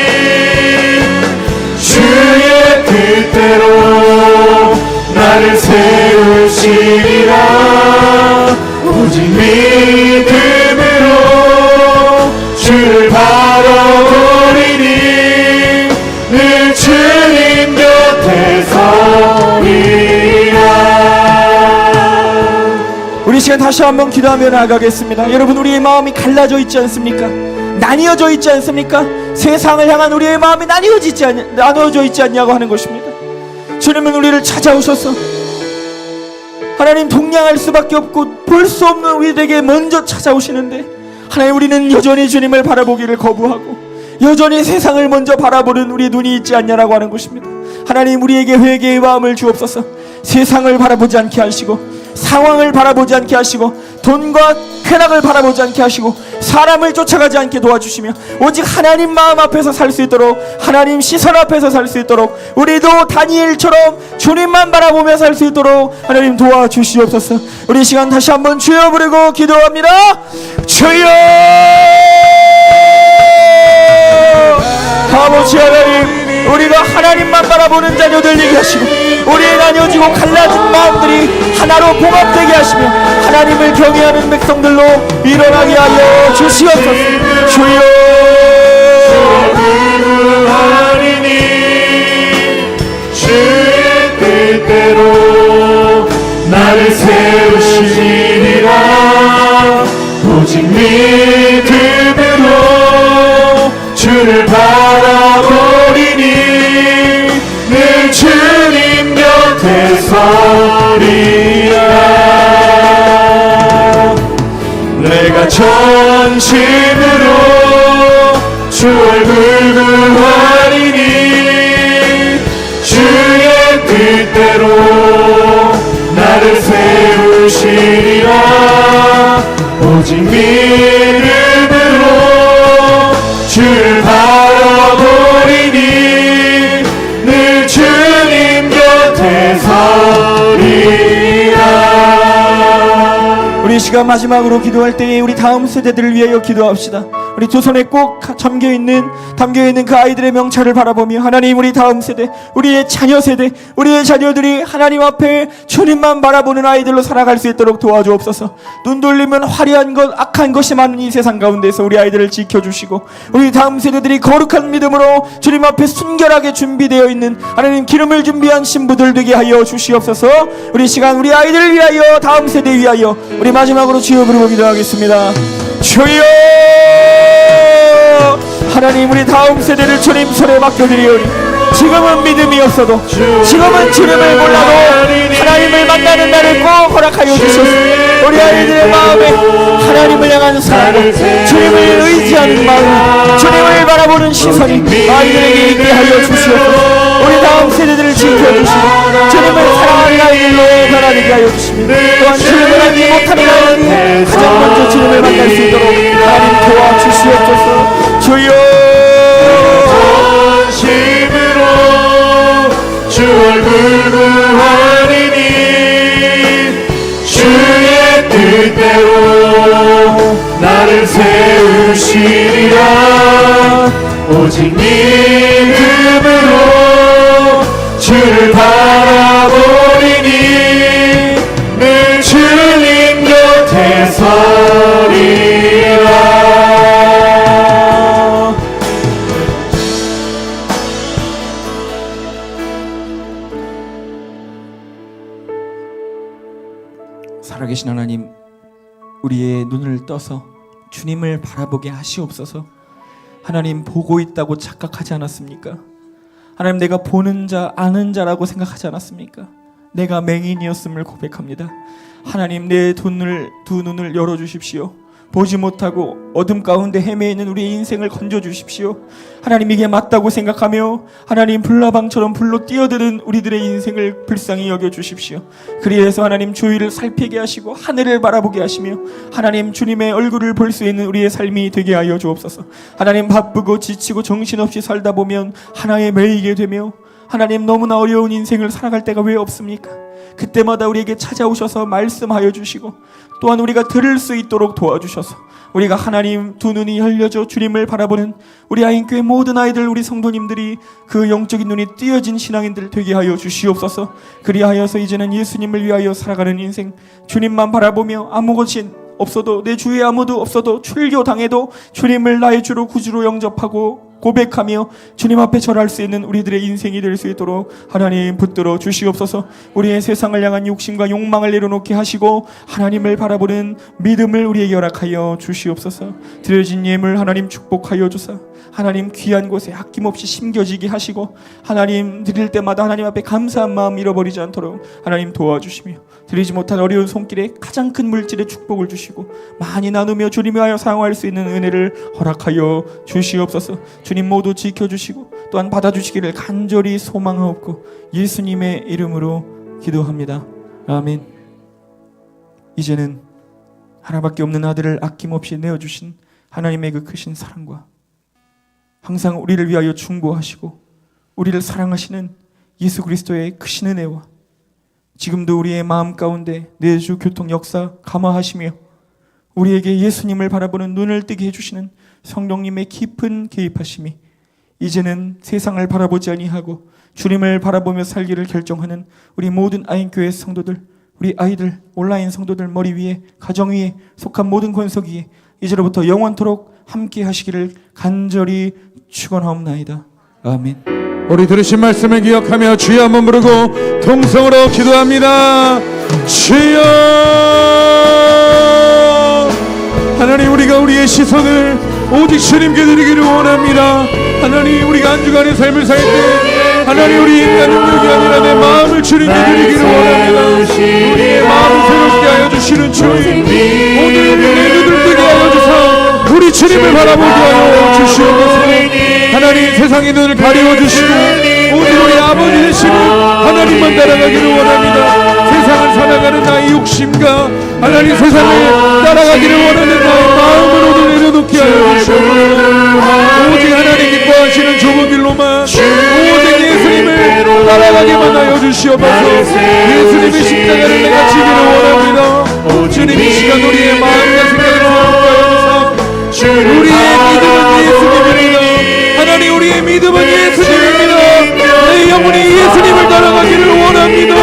주의 뜻대로 나를 세우시리라. 오직 믿음으로 주를 바라보리니 늘 주님 곁에 서리라. 우리 시간 다시 한번 기도하며 나아가겠습니다. 여러분 우리의 마음이 갈라져 있지 않습니까? 나뉘어져 있지 않습니까? 세상을 향한 우리의 마음이 나누어져 있지 않냐고 하는 것입니다. 주님은 우리를 찾아오셔서 하나님 동냥할 수밖에 없고 볼 수 없는 우리에게 먼저 찾아오시는데 하나님 우리는 여전히 주님을 바라보기를 거부하고 여전히 세상을 먼저 바라보는 우리의 눈이 있지 않냐라고 하는 것입니다. 하나님 우리에게 회개의 마음을 주옵소서. 세상을 바라보지 않게 하시고 상황을 바라보지 않게 하시고 돈과 쾌락을 바라보지 않게 하시고 사람을 쫓아가지 않게 도와주시며 오직 하나님 마음 앞에서 살 수 있도록, 하나님 시선 앞에서 살 수 있도록, 우리도 다니엘처럼 주님만 바라보며 살 수 있도록 하나님 도와주시옵소서. 우리 이 시간 다시 한번 주여 부르고 기도합니다. 주여! 아버지 하나님, 우리가 하나님만 바라보는 자녀들 되게 하시고 우리의 나뉘어지고 갈라진 마음들이 하나로 봉합되게 하시며 하나님을 경외하는 백성들로 일어나게 하여 주시옵소서. 주여! 구하리니 주의 뜻대로 나를 세우시리라. 오직 믿음으로 주를 바라보리니 늘 주님 곁에 서리라. 내가 전심으로 주 얼굴 구하리니 주의 뜻대로 나를 세우시리라. 오직 믿음으로 주를 바라보리니 늘 주님 곁에 서리라. 우리 이 시간 마지막으로 기도할 때에 우리 다음 세대들을 위하여 기도합시다. 우리 두 손에 꼭 담겨있는 그 아이들의 명찰을 바라보며 하나님, 우리 다음 세대, 우리의 자녀 세대, 우리의 자녀들이 하나님 앞에 주님만 바라보는 아이들로 살아갈 수 있도록 도와주옵소서. 눈 돌리면 화려한 것, 악한 것이 많은 이 세상 가운데서 우리 아이들을 지켜주시고 우리 다음 세대들이 거룩한 믿음으로 주님 앞에 순결하게 준비되어 있는 하나님 기름을 준비한 신부들 되게 하여 주시옵소서. 우리 시간 우리 아이들을 위하여, 다음 세대 위하여 우리 마지막으로 주여 부르고 기도하겠습니다. 주여! 하나님, 우리 다음 세대를 주님 손에 맡겨드리오니 지금은 믿음이 없어도, 지금은 주님을 몰라도 하나님을 만나는 날을 꼭 허락하여 주소서. 우리 아이들의 마음에 하나님을 향한 사랑, 주님을 의지하는 마음, 주님을 바라보는 시선이 아이들에게 있게 하여 주시옵소서. 우리 다음 세대들을 지켜주시고 주님을 사랑하는 아이들로 변화되게 하여 주십니다. 또한 주님을 알지 못하는 아이들이 가장 먼저 주님을 만날 수 있도록 하나님 도와주시옵소서. 주여! 전심으로 주 얼굴 구하리니 주의 뜻대로 나를 세우시리라. 오직 믿음으로 주를 바라보리니 늘 주님 곁에 서리라. 살아계신 하나님, 우리의 눈을 떠서 주님을 바라보게 하시옵소서. 하나님, 보고 있다고 착각하지 않았습니까? 하나님, 내가 보는 자, 아는 자라고 생각하지 않았습니까? 내가 맹인이었음을 고백합니다. 하나님, 내 두 눈을 열어주십시오. 보지 못하고 어둠 가운데 헤매이는 우리의 인생을 건져주십시오. 하나님, 이게 맞다고 생각하며 하나님 불나방처럼 불로 뛰어드는 우리들의 인생을 불쌍히 여겨주십시오. 그리해서 하나님 주위를 살피게 하시고 하늘을 바라보게 하시며 하나님 주님의 얼굴을 볼 수 있는 우리의 삶이 되게 하여 주옵소서. 하나님, 바쁘고 지치고 정신없이 살다 보면 하나에 매이게 되며 하나님 너무나 어려운 인생을 살아갈 때가 왜 없습니까? 그때마다 우리에게 찾아오셔서 말씀하여 주시고 또한 우리가 들을 수 있도록 도와주셔서 우리가 하나님 두 눈이 열려져 주님을 바라보는 우리 아인교회 모든 아이들, 우리 성도님들이 그 영적인 눈이 띄어진 신앙인들 되게 하여 주시옵소서. 그리하여서 이제는 예수님을 위하여 살아가는 인생, 주님만 바라보며 아무것이 없어도, 내 주위에 아무도 없어도 출교당해도 주님을 나의 주로 구주로 영접하고 고백하며 주님 앞에 절할 수 있는 우리들의 인생이 될 수 있도록 하나님 붙들어 주시옵소서. 우리의 세상을 향한 욕심과 욕망을 내려놓게 하시고 하나님을 바라보는 믿음을 우리에게 허락하여 주시옵소서. 드려진 예물 하나님 축복하여 주사 하나님 귀한 곳에 아낌없이 심겨지게 하시고 하나님 드릴 때마다 하나님 앞에 감사한 마음 잃어버리지 않도록 하나님 도와주시며 드리지 못한 어려운 손길에 가장 큰 물질의 축복을 주시고 많이 나누며 주님을 하여 사용할 수 있는 은혜를 허락하여 주시옵소서. 주님 모두 지켜주시고 또한 받아주시기를 간절히 소망하옵고 예수님의 이름으로 기도합니다. 아멘. 이제는 하나밖에 없는 아들을 아낌없이 내어주신 하나님의 그 크신 사랑과 항상 우리를 위하여 중보하시고 우리를 사랑하시는 예수 그리스도의 크신 은혜와 지금도 우리의 마음 가운데 내주 교통 역사 감화하시며 우리에게 예수님을 바라보는 눈을 뜨게 해주시는 성령님의 깊은 개입하심이 이제는 세상을 바라보지 아니하고 주님을 바라보며 살기를 결정하는 우리 모든 아인교회 성도들, 우리 아이들, 온라인 성도들 머리 위에, 가정 위에, 속한 모든 권속 위에 이제로부터 영원토록 함께 하시기를 간절히 축원하옵나이다. 아멘. 우리 들으신 말씀을 기억하며 주여 한번 부르고 통성으로 기도합니다. 주여. 하나님, 우리가 우리의 시선을 오직 주님께 드리기를 원합니다. 하나님, 우리가 한 주간의 삶을 살 때 하나님, 우리 인간 능력이 아니라 내 마음을 주님께 드리기를 원합니다. 우리의 마음을 새롭게 하여 주시는 주님, 오늘 우리의 눈을 뜨게 하여 주사 우리 주님을 바라보게 하여 주시옵소서. 하나님, 세상의 눈을 가리워 주시고 오직 우리 아버지 되시는 하나님만 따라가기를 원합니다. 세상을 살아가는 나의 욕심과 하나님 세상을 따라가기를 원하는 나의 마음을 오늘 내려놓게 하여 주시옵소서. 오직 하나님 기뻐하시는 좁은 길로만 오직 예수님을 따라가게만 하여 주시옵소서. 예수님의 십자가를 내가 지기를 원합니다. 주님, 이 시간 우리의 마음과 생각을 새롭게 하여주사 우리의 믿음은 예수님입니다. 하나님, 우리의 믿음은 예수님입니다. 내 영혼이 예수님을 따라가기를 원합니다.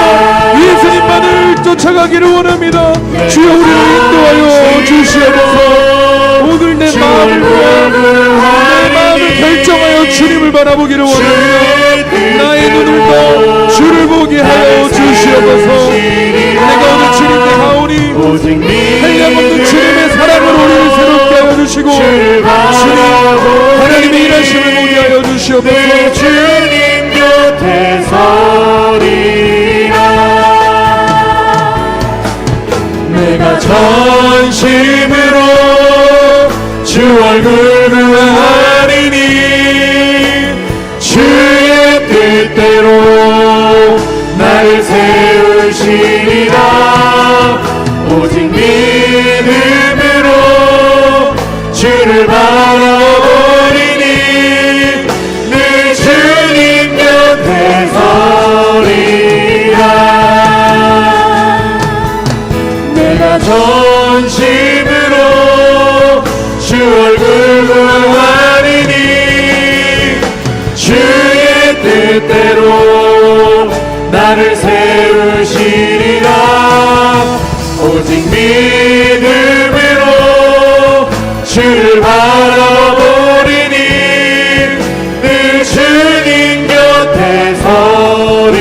예수님만을 쫓아가기를 원합니다. 주여, 우리를 인도하여 주시옵소서. 오늘 내 마음을 결정하여 주님을 바라보기를 원합니다. 나의 눈을 떠 주를 보게 하여 주시옵소서. 내가 오늘 주님께 가오니 한량없는 주님의 사랑으로 우리를 새롭게 하여 주시고 주님 하나님의 일하심을 보게 하여 주시옵소서. 주님 곁에 서리라. 내가 전심으로 주 얼굴 구하리니 주의 뜻대로 나를 세우시리라. 오직 믿음으로 주를 바라보리니 늘 주님 곁에 서리라. 내가 전심으로 주 얼굴 구하리니 주의 뜻대로 나를 세우시리라. 오직 믿음으로 주를 바라보리니 늘 주님 곁에 서리라.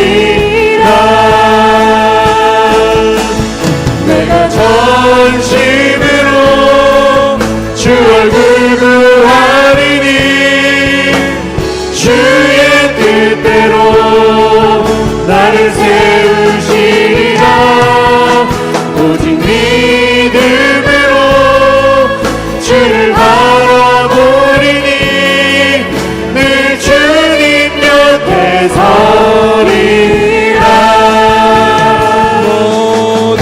내가 전심으로 주 얼굴 구하리니 주의 뜻대로 나를 세우시리라. 오직 믿음으로 주를 바라보리니 늘 주님 곁에 서리라. 모든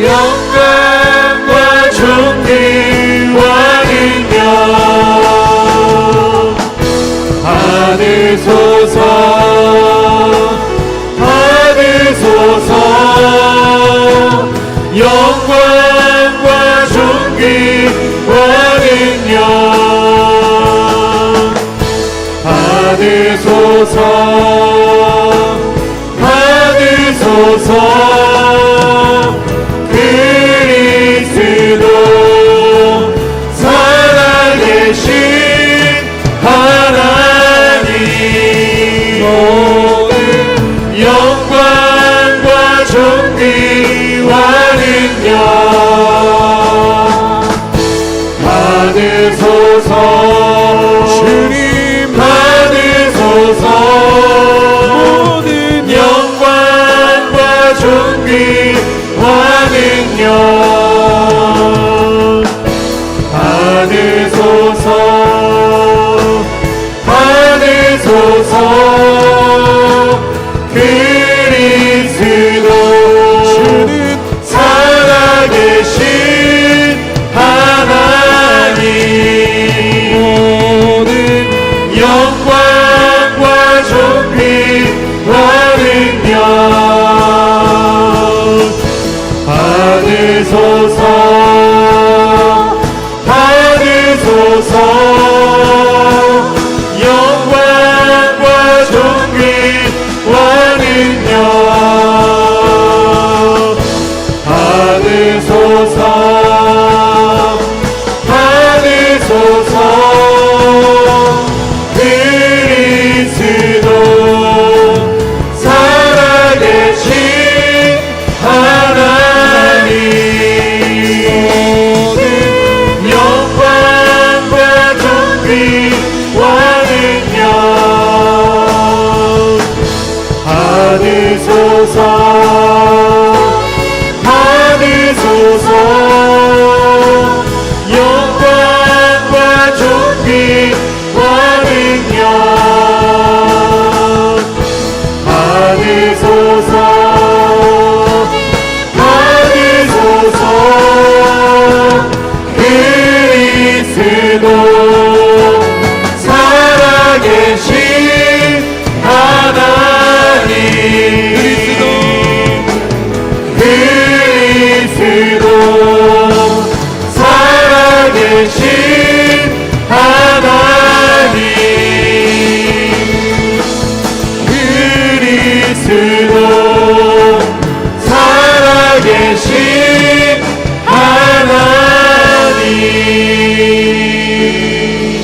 영광과 존귀와 능력 받으소서. 영광과 존귀와 능력 받으소서. 그리스도 살아계신 하나님, 모든 영광과 존귀와 능력 받으소서. 주님 받으소서. 모든 영광과 존귀 받으소서 받으소서 영광과 존귀와 능력 받으소서 받으소서 그리스도 살아계신 하나님 영광과 존귀와 능력 받으소서 받으소서